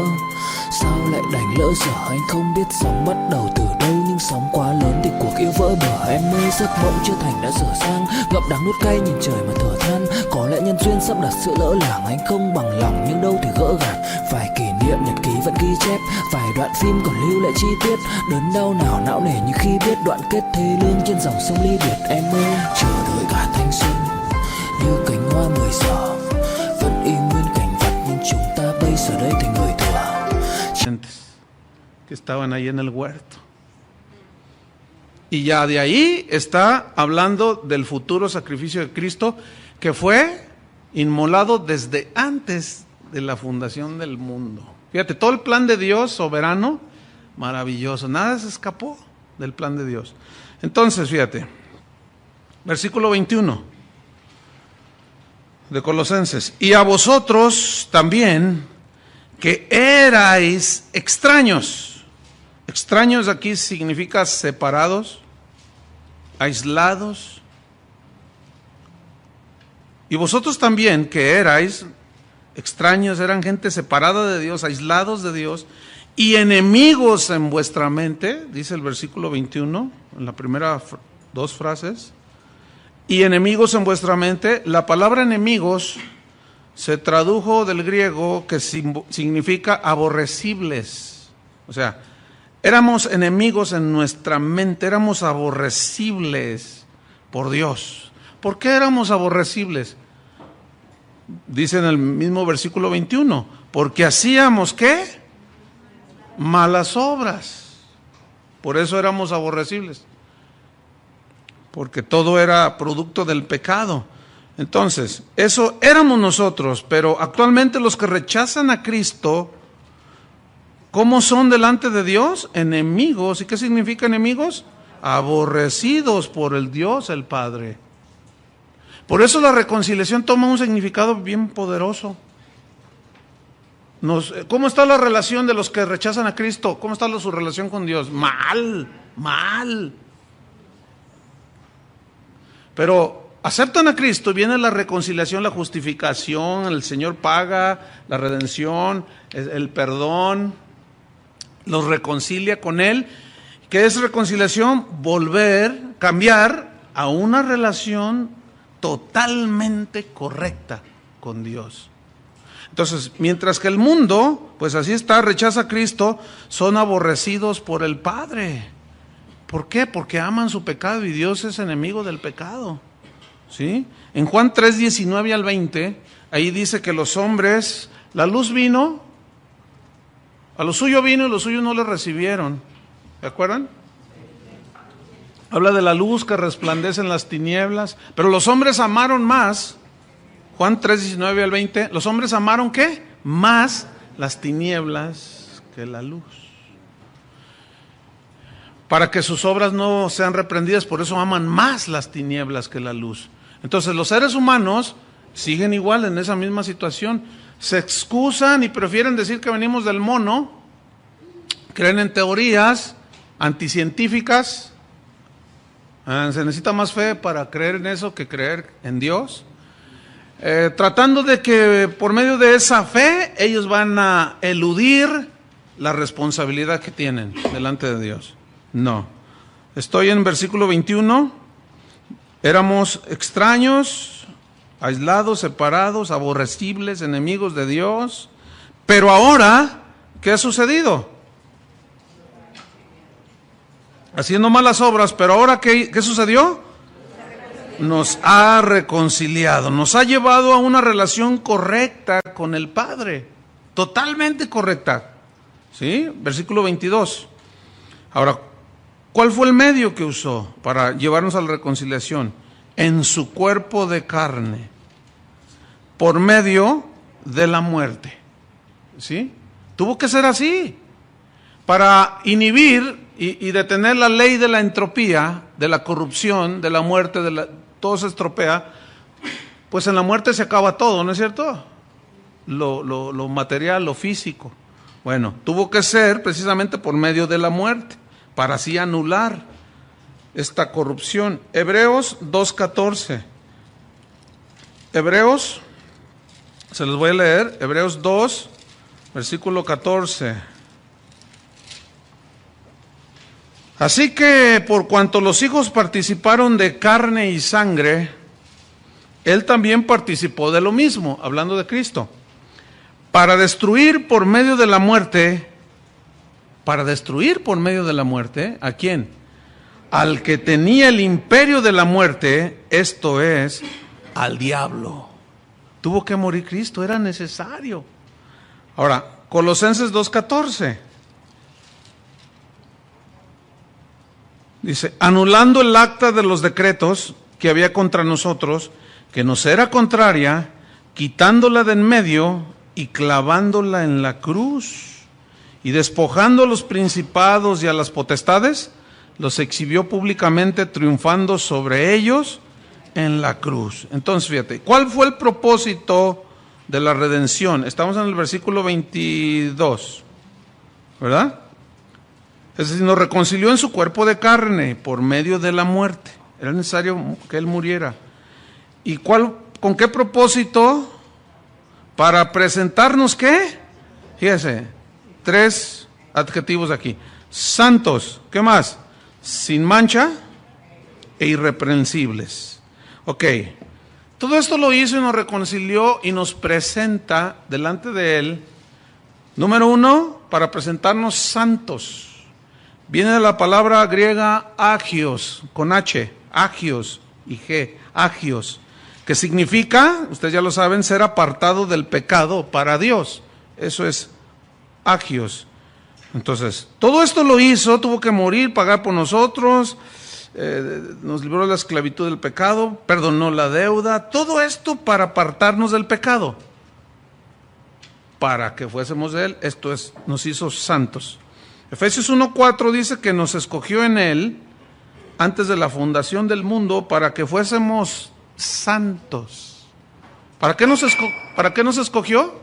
sao lại đành lỡ dở. Anh không biết sóng bắt đầu từ đâu, nhưng sóng quá lớn thì cuộc yêu vỡ bờ. Em ơi giấc mộng chưa thành đã dở dang, ngậm đắng nuốt cay nhìn trời mà thở than. Có lẽ nhân duyên sắp đặt sự lỡ làng, anh không bằng lòng nhưng đâu thì gỡ gạc. Vài kỷ niệm nhật ký vẫn ghi chép, vài đoạn phim còn lưu lại chi tiết. Đớn đau nào não nề như khi biết đoạn kết thê lương trên dòng sông ly biệt. Em ơi chờ đợi cả thanh xuân như cánh hoa 10 giờ, vẫn y nguyên cảnh vật nhưng chúng ta bây giờ đây thành người thừa. Que estaban ahí en el huerto. Y ya de ahí está hablando del futuro sacrificio de Cristo, que fue inmolado desde antes de la fundación del mundo. Fíjate, todo el plan de Dios soberano, maravilloso, nada se escapó del plan de Dios. Entonces, fíjate, versículo 21 de Colosenses, y a vosotros también, que erais extraños. Extraños aquí significa separados, aislados. Y vosotros también, que erais extraños, eran gente separada de Dios, aislados de Dios, y enemigos en vuestra mente, dice el versículo 21, en la primera dos frases, y enemigos en vuestra mente. La palabra enemigos se tradujo del griego, que significa aborrecibles. O sea, éramos enemigos en nuestra mente, éramos aborrecibles por Dios. ¿Por qué éramos aborrecibles? Dice en el mismo versículo 21, porque hacíamos, ¿qué? Malas obras. Por eso éramos aborrecibles, porque todo era producto del pecado. Entonces, eso éramos nosotros, pero actualmente los que rechazan a Cristo, ¿cómo son delante de Dios? Enemigos. ¿Y qué significa enemigos? Aborrecidos por el Dios, el Padre. Por eso la reconciliación toma un significado bien poderoso. ¿Cómo está la relación de los que rechazan a Cristo? ¿Cómo está su relación con Dios? Mal. Pero aceptan a Cristo, viene la reconciliación, la justificación, el Señor paga, la redención, el perdón, los reconcilia con Él. ¿Qué es reconciliación? Cambiar a una relación totalmente correcta con Dios. Entonces, mientras que el mundo, pues así está, rechaza a Cristo, son aborrecidos por el Padre. ¿Por qué? Porque aman su pecado y Dios es enemigo del pecado. ¿Sí? En Juan 3, 19 al 20, ahí dice que los hombres, la luz vino A lo suyo vino y los suyos no le recibieron. ¿Se acuerdan? Habla de la luz que resplandece en las tinieblas. Pero los hombres amaron más. Juan 3, 19 al 20. Los hombres amaron ¿qué? Más las tinieblas que la luz. Para que sus obras no sean reprendidas, por eso aman más las tinieblas que la luz. Entonces los seres humanos siguen igual en esa misma situación. Se excusan y prefieren decir que venimos del mono. Creen en teorías anticientíficas. Se necesita más fe para creer en eso que creer en Dios. Tratando de que por medio de esa fe ellos van a eludir la responsabilidad que tienen delante de Dios. No. Estoy en versículo 21. Éramos extraños, aislados, separados, aborrecibles, enemigos de Dios. Pero ahora, ¿qué ha sucedido? Haciendo malas obras, pero ahora, ¿qué sucedió? Nos ha reconciliado, nos ha llevado a una relación correcta con el Padre, totalmente correcta. ¿Sí? Versículo 22. Ahora, ¿cuál fue el medio que usó para llevarnos a la reconciliación? En su cuerpo de carne, por medio de la muerte. ¿Sí? Tuvo que ser así, para inhibir y detener la ley de la entropía, de la corrupción, de la muerte, todo se estropea. Pues en la muerte se acaba todo, ¿no es cierto? Lo material, lo físico. Bueno, tuvo que ser precisamente por medio de la muerte, para así anular esta corrupción. Hebreos 2:14. Hebreos, se los voy a leer, Hebreos 2, versículo 14. Así que por cuanto los hijos participaron de carne y sangre, Él también participó de lo mismo, hablando de Cristo, para destruir por medio de la muerte, ¿a quién? Al que tenía el imperio de la muerte, esto es, al diablo. Tuvo que morir Cristo, era necesario. Ahora, Colosenses 2:14. Dice, anulando el acta de los decretos que había contra nosotros, que nos era contraria, quitándola de en medio y clavándola en la cruz, y despojando a los principados y a las potestades, los exhibió públicamente, triunfando sobre ellos en la cruz. Entonces, fíjate, ¿cuál fue el propósito de la redención? Estamos en el versículo 22, ¿verdad? Es decir, nos reconcilió en su cuerpo de carne por medio de la muerte. Era necesario que Él muriera. ¿Y con qué propósito? Para presentarnos, ¿qué? Fíjese, 3 adjetivos aquí. Santos, ¿qué más? Sin mancha e irreprensibles. Ok, todo esto lo hizo y nos reconcilió y nos presenta delante de Él. Número 1, para presentarnos santos. Viene de la palabra griega agios, con H, agios y G, agios, que significa, ustedes ya lo saben, ser apartado del pecado para Dios. Eso es agios. Entonces, todo esto lo hizo, tuvo que morir, pagar por nosotros, nos libró de la esclavitud del pecado, perdonó la deuda, todo esto para apartarnos del pecado, para que fuésemos de Él, esto es, nos hizo santos. Efesios 1:4 dice que nos escogió en Él antes de la fundación del mundo para que fuésemos santos. ¿Para qué nos escogió?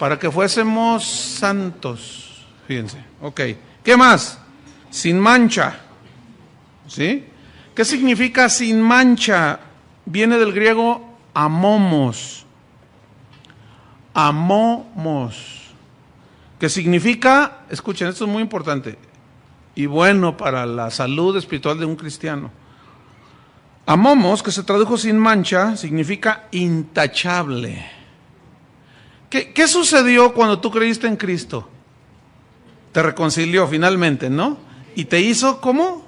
Para que fuésemos santos. Fíjense, ok. ¿Qué más? Sin mancha. ¿Sí? ¿Qué significa sin mancha? Viene del griego amomos. Amomos. Que significa, escuchen, esto es muy importante y bueno para la salud espiritual de un cristiano. Amomos, que se tradujo sin mancha, significa intachable. ¿Qué sucedió cuando tú creíste en Cristo? Te reconcilió finalmente, ¿no? Y te hizo, ¿cómo?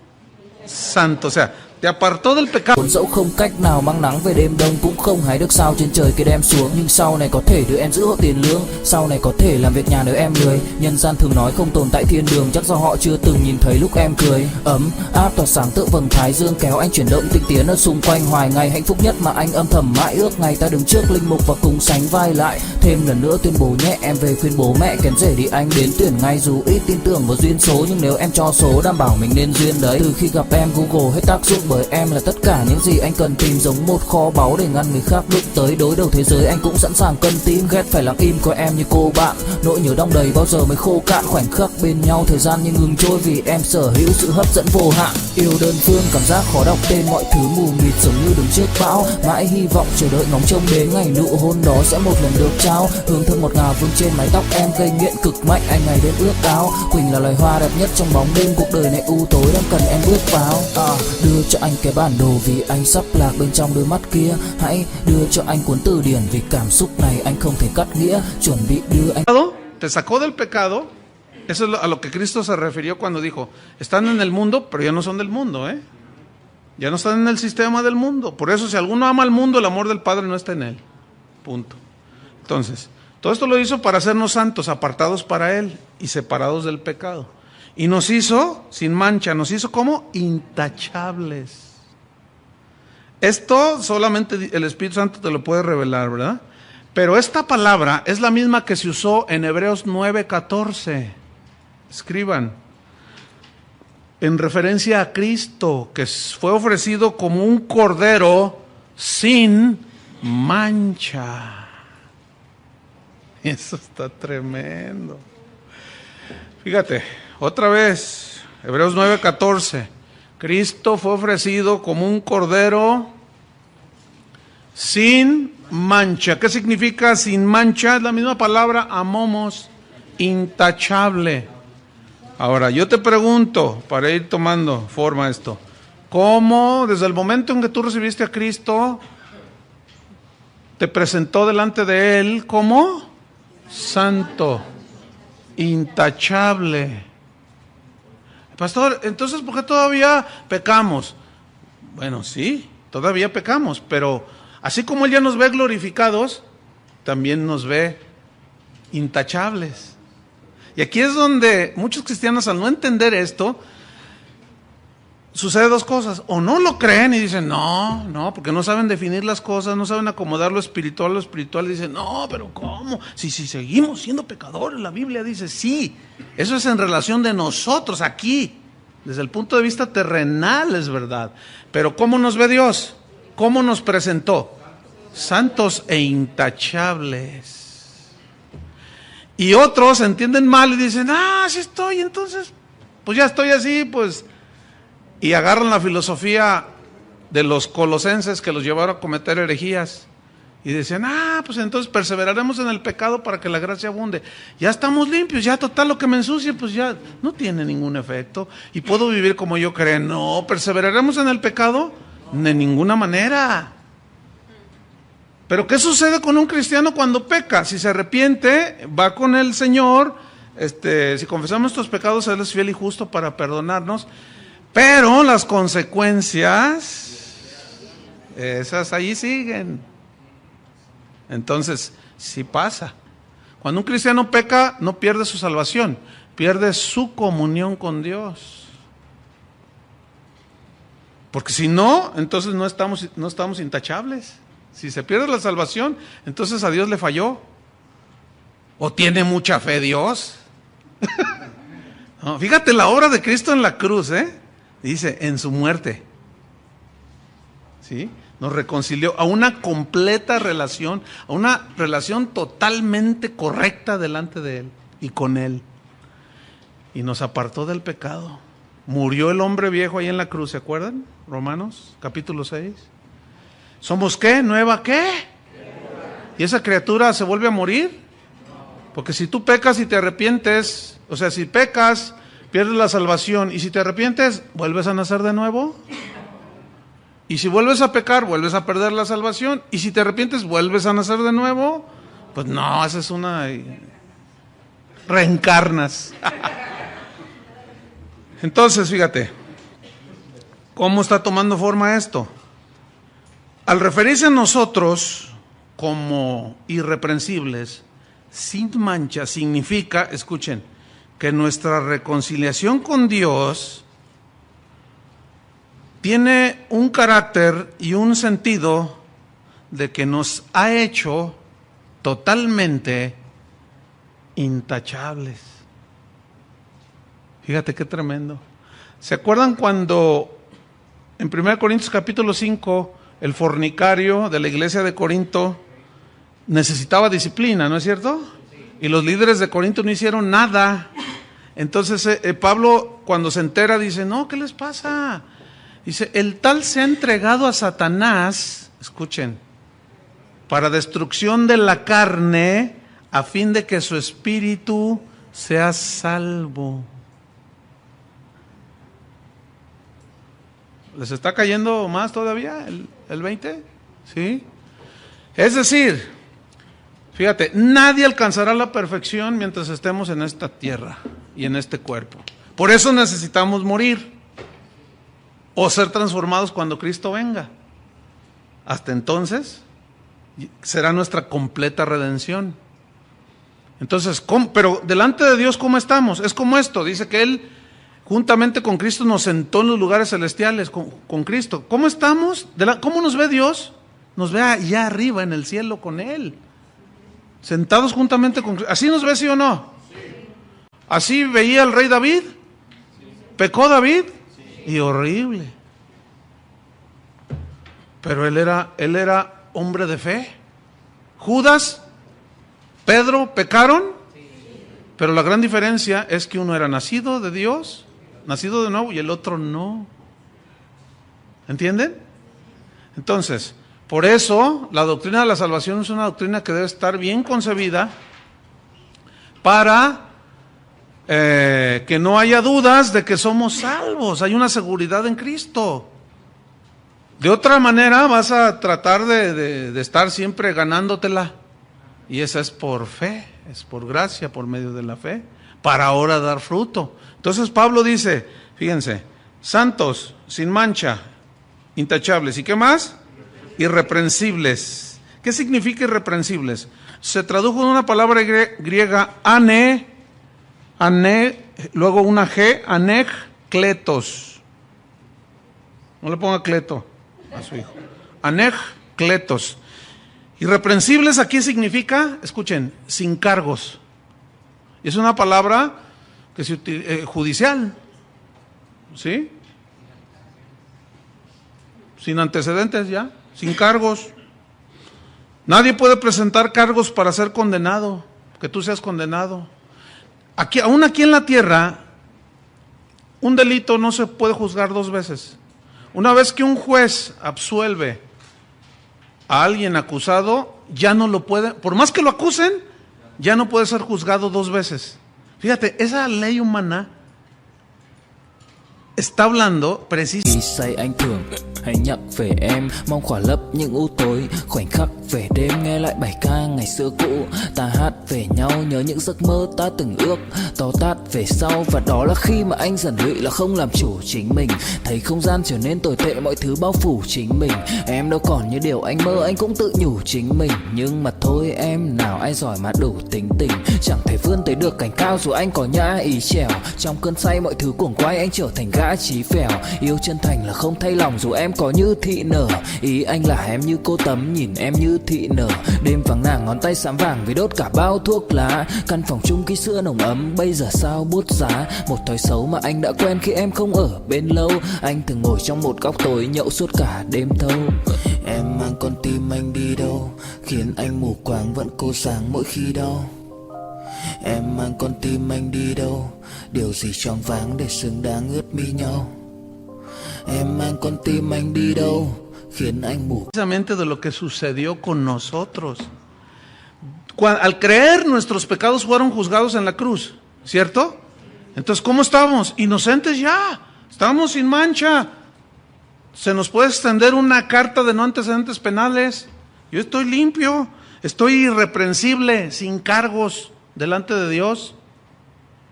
Santo, o sea, te apartó del pecado. Dẫu không cách nào mang nắng về đêm đông, cũng không hái được sao trên trời kia đem xuống, nhưng sau này có thể đưa em giữ hộ tiền lương, sau này có thể làm việc nhà nếu em lười. Nhân gian thường nói không tồn tại thiên đường, chắc do họ chưa từng nhìn thấy lúc em cười. Ấm áp tỏa sáng tựa vầng thái dương, kéo anh chuyển động tinh tiến ở xung quanh. Hoài ngày hạnh phúc nhất mà anh âm thầm mãi ước, ngày ta đứng trước linh mục và cùng sánh vai lại. Thêm lần nữa tuyên bố nhé, em về khuyên bố mẹ kén rể đi anh đến tuyển ngay. Dù ít tin tưởng vào duyên số, nhưng nếu em cho số đảm bảo mình nên duyên đấy. Từ khi gặp em Google hết tác dụng, bởi em là tất cả những gì anh cần tìm, giống một kho báu để ngăn người khác đụng tới. Đối đầu thế giới anh cũng sẵn sàng cân tim, ghét phải lặng im coi em như cô bạn. Nỗi nhớ đong đầy bao giờ mới khô cạn, khoảnh khắc bên nhau thời gian như ngừng trôi, vì em sở hữu sự hấp dẫn vô hạn. Yêu đơn phương cảm giác khó đọc tên, mọi thứ mù mịt giống như đứng trước bão. Mãi hy vọng chờ đợi ngóng trông đến ngày nụ hôn đó sẽ một lần được trao. Hương thơm ngọt ngào vương trên mái tóc em, gây nghiện cực mạnh anh ngày đêm ước ao. Quỳnh là loài hoa đẹp nhất trong bóng đêm, cuộc đời này u tối đang cần em bước vào. Đưa cho anh cái bản đồ vì anh sắp lạc bên trong đôi mắt kia. Hãy đưa cho anh cuốn từ điển vì cảm xúc này anh không thể cắt nghĩa. Chuẩn bị đưa anh. Te sacó del pecado. Eso es a lo que Cristo se refirió cuando dijo, están en el mundo, pero ya no son del mundo, ¿eh? Ya no están en el sistema del mundo. Por eso si alguno ama al mundo, el amor del Padre no está en él. Punto. Entonces, todo esto lo hizo para hacernos santos, apartados para Él y separados del pecado. Y nos hizo sin mancha, nos hizo como intachables. Esto solamente el Espíritu Santo te lo puede revelar, ¿verdad? Pero esta palabra es la misma que se usó en Hebreos 9:14. Escriban. En referencia a Cristo, que fue ofrecido como un cordero sin mancha. Eso está tremendo. Fíjate, otra vez, Hebreos 9:14. Cristo fue ofrecido como un cordero sin mancha. ¿Qué significa sin mancha? Es la misma palabra amomos, intachable. Ahora, yo te pregunto, para ir tomando forma esto, ¿cómo desde el momento en que tú recibiste a Cristo, te presentó delante de Él como santo, intachable? Pastor, entonces, ¿por qué todavía pecamos? Bueno, sí, todavía pecamos, pero así como Él ya nos ve glorificados, también nos ve intachables. Y aquí es donde muchos cristianos, al no entender esto, sucede dos cosas: o no lo creen y dicen, no, porque no saben definir las cosas, no saben acomodar lo espiritual, y dicen, no, pero ¿cómo? Si seguimos siendo pecadores, la Biblia dice, sí, eso es en relación de nosotros aquí, desde el punto de vista terrenal es verdad, pero ¿cómo nos ve Dios? ¿Cómo nos presentó? Santos e intachables. Y otros entienden mal y dicen, sí estoy, entonces, pues ya estoy así, pues. Y agarran la filosofía de los colosenses que los llevaron a cometer herejías. Y decían, pues entonces perseveraremos en el pecado para que la gracia abunde. Ya estamos limpios, ya total lo que me ensucie, pues ya no tiene ningún efecto. Y puedo vivir como yo creo. No, perseveraremos en el pecado de ninguna manera. Pero ¿qué sucede con un cristiano cuando peca? Si se arrepiente, va con el Señor, si confesamos nuestros pecados, Él es fiel y justo para perdonarnos, pero las consecuencias, esas ahí siguen. Entonces, sí pasa. Cuando un cristiano peca, no pierde su salvación, pierde su comunión con Dios. Porque si no, entonces no estamos intachables. Si se pierde la salvación, entonces a Dios le falló. ¿O tiene mucha fe Dios? No, fíjate la obra de Cristo en la cruz, dice, en su muerte. ¿Sí? Nos reconcilió a una completa relación, a una relación totalmente correcta delante de Él y con Él. Y nos apartó del pecado. Murió el hombre viejo ahí en la cruz, ¿se acuerdan? Romanos, capítulo 6. ¿Somos qué? ¿Nueva qué? ¿Y esa criatura se vuelve a morir? Porque si tú pecas y te arrepientes, o sea, si pecas, pierdes la salvación, y si te arrepientes, ¿vuelves a nacer de nuevo? Y si vuelves a pecar, vuelves a perder la salvación, y si te arrepientes, ¿vuelves a nacer de nuevo? Pues no, esa es una... reencarnas. Entonces, fíjate, ¿Cómo está tomando forma esto? Al referirse a nosotros como irreprensibles, sin mancha, significa, escuchen, que nuestra reconciliación con Dios tiene un carácter y un sentido de que nos ha hecho totalmente intachables. Fíjate qué tremendo. ¿Se acuerdan cuando en 1 Corintios capítulo 5 el fornicario de la iglesia de Corinto necesitaba disciplina, ¿no es cierto? Y los líderes de Corinto no hicieron nada. Entonces Pablo, cuando se entera, dice, no, ¿qué les pasa? Dice, el tal se ha entregado a Satanás, escuchen, para destrucción de la carne, a fin de que su espíritu sea salvo. ¿Les está cayendo más todavía el 20? ¿Sí? Es decir, fíjate, nadie alcanzará la perfección mientras estemos en esta tierra y en este cuerpo. Por eso necesitamos morir o ser transformados cuando Cristo venga. Hasta entonces será nuestra completa redención. Entonces, pero delante de Dios, ¿cómo estamos? Es como esto, dice que Él juntamente con Cristo nos sentó en los lugares celestiales con Cristo. ¿Cómo estamos? ¿Cómo nos ve Dios? Nos ve allá arriba en el cielo con Él. Sentados juntamente con Cristo. ¿Así nos ve, sí o no? Sí. ¿Así veía el rey David? Sí. ¿Pecó David? Sí. Y horrible. Pero él era hombre de fe. Judas, Pedro, ¿pecaron? Sí. Pero la gran diferencia es que uno era nacido de Dios, nacido de nuevo, y el otro no. ¿Entienden? Entonces, por eso la doctrina de la salvación es una doctrina que debe estar bien concebida para que no haya dudas de que somos salvos. Hay una seguridad en Cristo. De otra manera vas a tratar de estar siempre ganándotela. Y esa es por fe, es por gracia, por medio de la fe, para ahora dar fruto. Entonces Pablo dice, fíjense, santos, sin mancha, intachables. ¿Y qué más? Irreprensibles. ¿Qué significa irreprensibles? Se tradujo en una palabra griega, luego una G, anekletos. No le ponga cleto a su hijo. Anekletos. Irreprensibles aquí significa, escuchen, sin cargos. Es una palabra que se judicial, ¿sí? Sin antecedentes ya, sin cargos. Nadie puede presentar cargos para ser condenado, que tú seas condenado. Aún aquí en la tierra, un delito no se puede juzgar dos veces. Una vez que un juez absuelve a alguien acusado, ya no lo puede, por más que lo acusen, ya no puede ser juzgado dos veces. Fíjate, esa ley humana está hablando precisamente. Hãy nhắc về em, mong khỏa lấp những u tối. Khoảnh khắc về đêm nghe lại bài ca ngày xưa cũ. Ta hát về nhau nhớ những giấc mơ ta từng ước. To tát về sau và đó là khi mà anh dần lụy là không làm chủ chính mình. Thấy không gian trở nên tồi tệ, mọi thứ bao phủ chính mình. Em đâu còn như điều anh mơ, anh cũng tự nhủ chính mình. Nhưng mà thôi em, nào ai giỏi mà đủ tính tình. Chẳng thể vươn tới được cảnh cao dù anh có nhã ý trèo. Trong cơn say mọi thứ cuồng quay, anh trở thành gã chí phèo. Yêu chân thành là không thay lòng dù em có như thị nở. Ý anh là em như cô tấm, nhìn em như thị nở. Đêm vắng nàng ngón tay xám vàng vì đốt cả bao thuốc lá. Căn phòng chung ký sữa nồng ấm, bây giờ sao bút giá. Một thói xấu mà anh đã quen khi em không ở bên lâu. Anh thường ngồi trong một góc tối nhậu suốt cả đêm thâu. Em mang con tim anh đi đâu, khiến anh mù quáng vẫn cô sáng mỗi khi đau. Em mang con tim anh đi đâu, điều gì choáng váng để xứng đáng ướt mi nhau. Em mang con tim anh đi đâu, khiến anh mù. Precisamente de lo que sucedió con nosotros. Al creer, nuestros pecados fueron juzgados en la cruz, ¿cierto? Entonces, ¿cómo estábamos? Inocentes ya, estábamos sin mancha. Se nos puede extender una carta de no antecedentes penales. Yo estoy limpio, estoy irreprensible, sin cargos delante de Dios.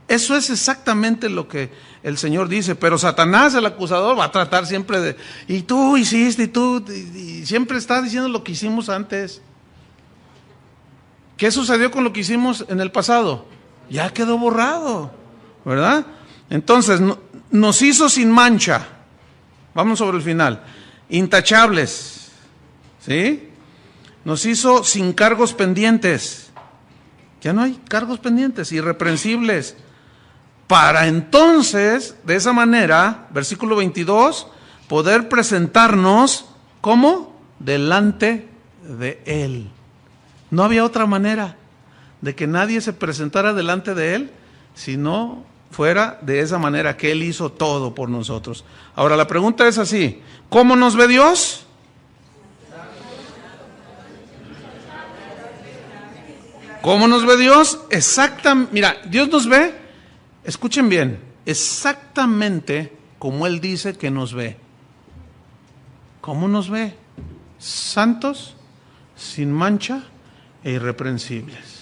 Eso es exactamente lo que el Señor dice, pero Satanás, el acusador, va a tratar siempre de, y tú hiciste, y siempre está diciendo lo que hicimos antes. ¿Qué sucedió con lo que hicimos en el pasado? Ya quedó borrado, ¿verdad? Entonces, nos hizo sin mancha, vamos sobre el final, intachables, ¿sí? Nos hizo sin cargos pendientes, ya no hay cargos pendientes, irreprensibles, para entonces, de esa manera, versículo 22, poder presentarnos, ¿cómo? Delante de Él. No había otra manera de que nadie se presentara delante de Él, si no fuera de esa manera, que Él hizo todo por nosotros. Ahora la pregunta es así, ¿cómo nos ve Dios? ¿Cómo nos ve Dios? Exactamente, mira, Dios nos ve, escuchen bien, exactamente como Él dice que nos ve. ¿Cómo nos ve? Santos, sin mancha e irreprensibles.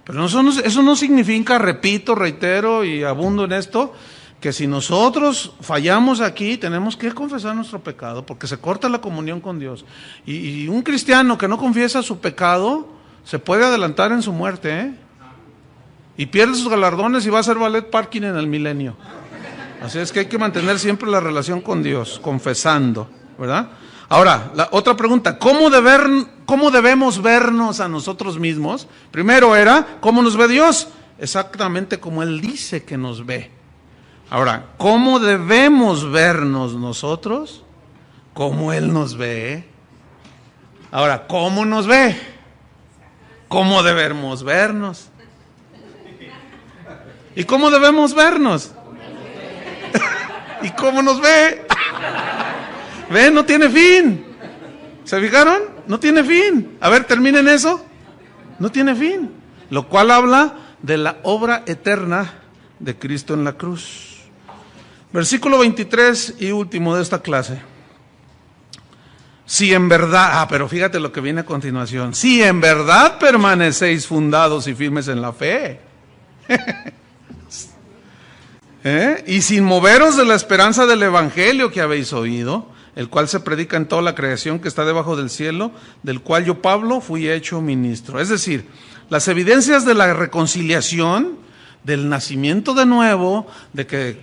Pero eso no significa, repito, reitero y abundo en esto, que si nosotros fallamos aquí, tenemos que confesar nuestro pecado, porque se corta la comunión con Dios. Y un cristiano que no confiesa su pecado, se puede adelantar en su muerte, ¿eh? Y pierde sus galardones y va a ser ballet parking en el milenio. Así es que hay que mantener siempre la relación con Dios, confesando, ¿verdad? Ahora, la otra pregunta, ¿cómo debemos vernos a nosotros mismos? Primero era, ¿cómo nos ve Dios? Exactamente como Él dice que nos ve. Ahora, ¿cómo debemos vernos nosotros? Como Él nos ve. Ahora, ¿cómo nos ve? ¿Cómo debemos vernos? ¿Y cómo debemos vernos? ¿Y cómo nos ve? ¿Ven? No tiene fin. ¿Se fijaron? No tiene fin. A ver, terminen eso. No tiene fin. Lo cual habla de la obra eterna de Cristo en la cruz. Versículo 23 y último de esta clase. Si en verdad, pero fíjate lo que viene a continuación. Si en verdad permanecéis fundados y firmes en la fe. Y sin moveros de la esperanza del evangelio que habéis oído, el cual se predica en toda la creación que está debajo del cielo, del cual yo, Pablo, fui hecho ministro. Es decir, las evidencias de la reconciliación, del nacimiento de nuevo, de que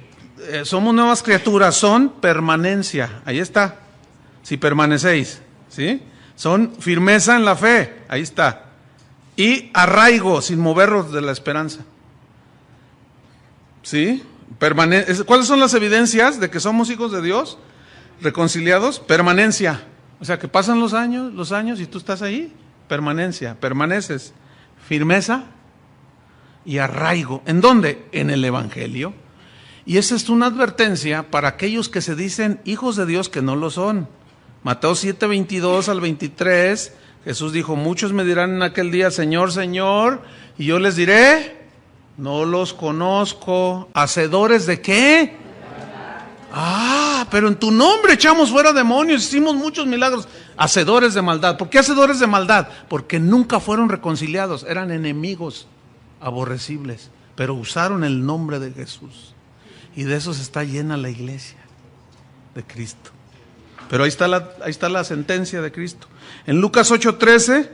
somos nuevas criaturas, son permanencia. Ahí está. Si permanecéis, ¿sí? Son firmeza en la fe. Ahí está. Y arraigo, sin moveros de la esperanza. ¿Sí? ¿Cuáles son las evidencias de que somos hijos de Dios? Reconciliados, permanencia. O sea, que pasan los años y tú estás ahí. Permanencia, permaneces. Firmeza y arraigo. ¿En dónde? En el evangelio. Y esa es una advertencia para aquellos que se dicen hijos de Dios que no lo son. Mateo 7, 22 al 23, Jesús dijo, muchos me dirán en aquel día, Señor, Señor, y yo les diré, no los conozco. ¿Hacedores de qué? Pero en tu nombre echamos fuera demonios, hicimos muchos milagros. Hacedores de maldad. ¿Por qué hacedores de maldad? Porque nunca fueron reconciliados, eran enemigos aborrecibles, pero usaron el nombre de Jesús. Y de esos está llena la iglesia de Cristo. Pero ahí está la sentencia de Cristo. En Lucas 8:13,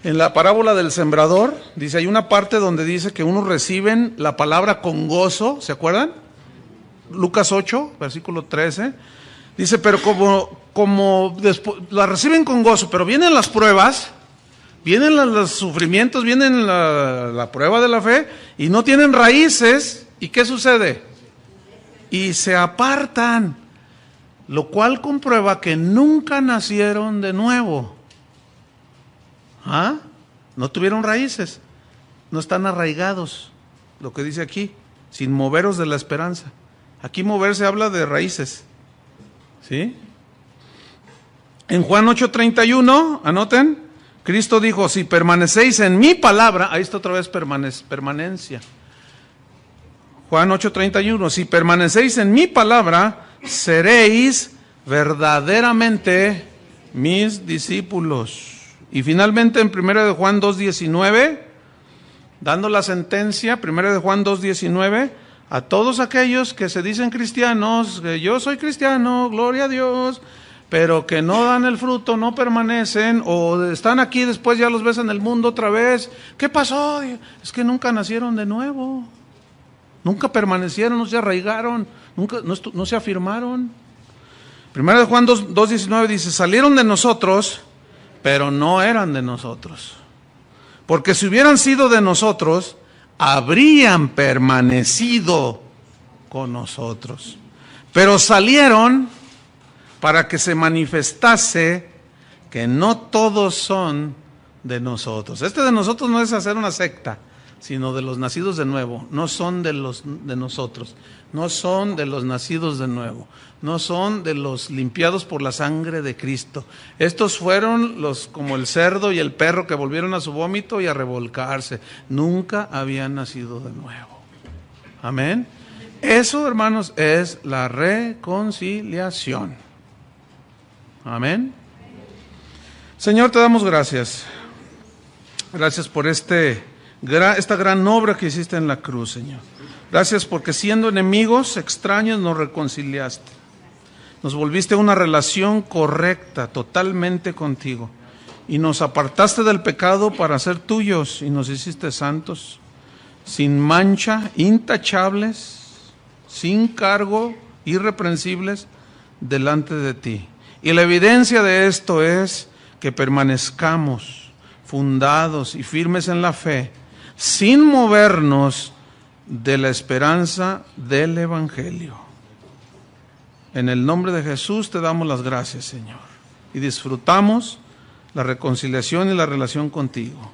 en la parábola del sembrador, dice, hay una parte donde dice que unos reciben la palabra con gozo, ¿se acuerdan? Lucas 8, versículo 13, dice, pero como después, la reciben con gozo, pero vienen las pruebas, vienen los sufrimientos, vienen la prueba de la fe, y no tienen raíces, ¿y qué sucede? Y se apartan, lo cual comprueba que nunca nacieron de nuevo. No tuvieron raíces, no están arraigados, lo que dice aquí, sin moveros de la esperanza. Aquí moverse habla de raíces, ¿sí? En Juan 8:31, anoten, Cristo dijo, si permanecéis en mi palabra, ahí está otra vez permanencia. Juan 8:31, si permanecéis en mi palabra, seréis verdaderamente mis discípulos. Y finalmente en 1 de Juan 2:19, dando la sentencia, 1 de Juan 2:19, a todos aquellos que se dicen cristianos, que yo soy cristiano, gloria a Dios, pero que no dan el fruto, no permanecen, o están aquí, después ya los ves en el mundo otra vez. ¿Qué pasó? Es que nunca nacieron de nuevo, nunca permanecieron, no se arraigaron, nunca, no se afirmaron. 1 de Juan 2:19 dice, salieron de nosotros, pero no eran de nosotros. Porque si hubieran sido de nosotros, habrían permanecido con nosotros. Pero salieron para que se manifestase que no todos son de nosotros. De nosotros no es hacer una secta, sino de los nacidos de nuevo. No son de nosotros, no son de los nacidos de nuevo, no son de los limpiados por la sangre de Cristo. Estos fueron los como el cerdo y el perro que volvieron a su vómito y a revolcarse. Nunca habían nacido de nuevo. Amén. Eso, hermanos, es la reconciliación. Amén. Señor, te damos gracias. Gracias por esta gran obra que hiciste en la cruz, Señor. Gracias porque siendo enemigos, extraños, nos reconciliaste. Nos volviste a una relación correcta, totalmente contigo. Y nos apartaste del pecado para ser tuyos y nos hiciste santos, sin mancha, intachables, sin cargo, irreprensibles delante de ti. Y la evidencia de esto es que permanezcamos fundados y firmes en la fe, sin movernos de la esperanza del Evangelio. En el nombre de Jesús te damos las gracias, Señor, y disfrutamos la reconciliación y la relación contigo.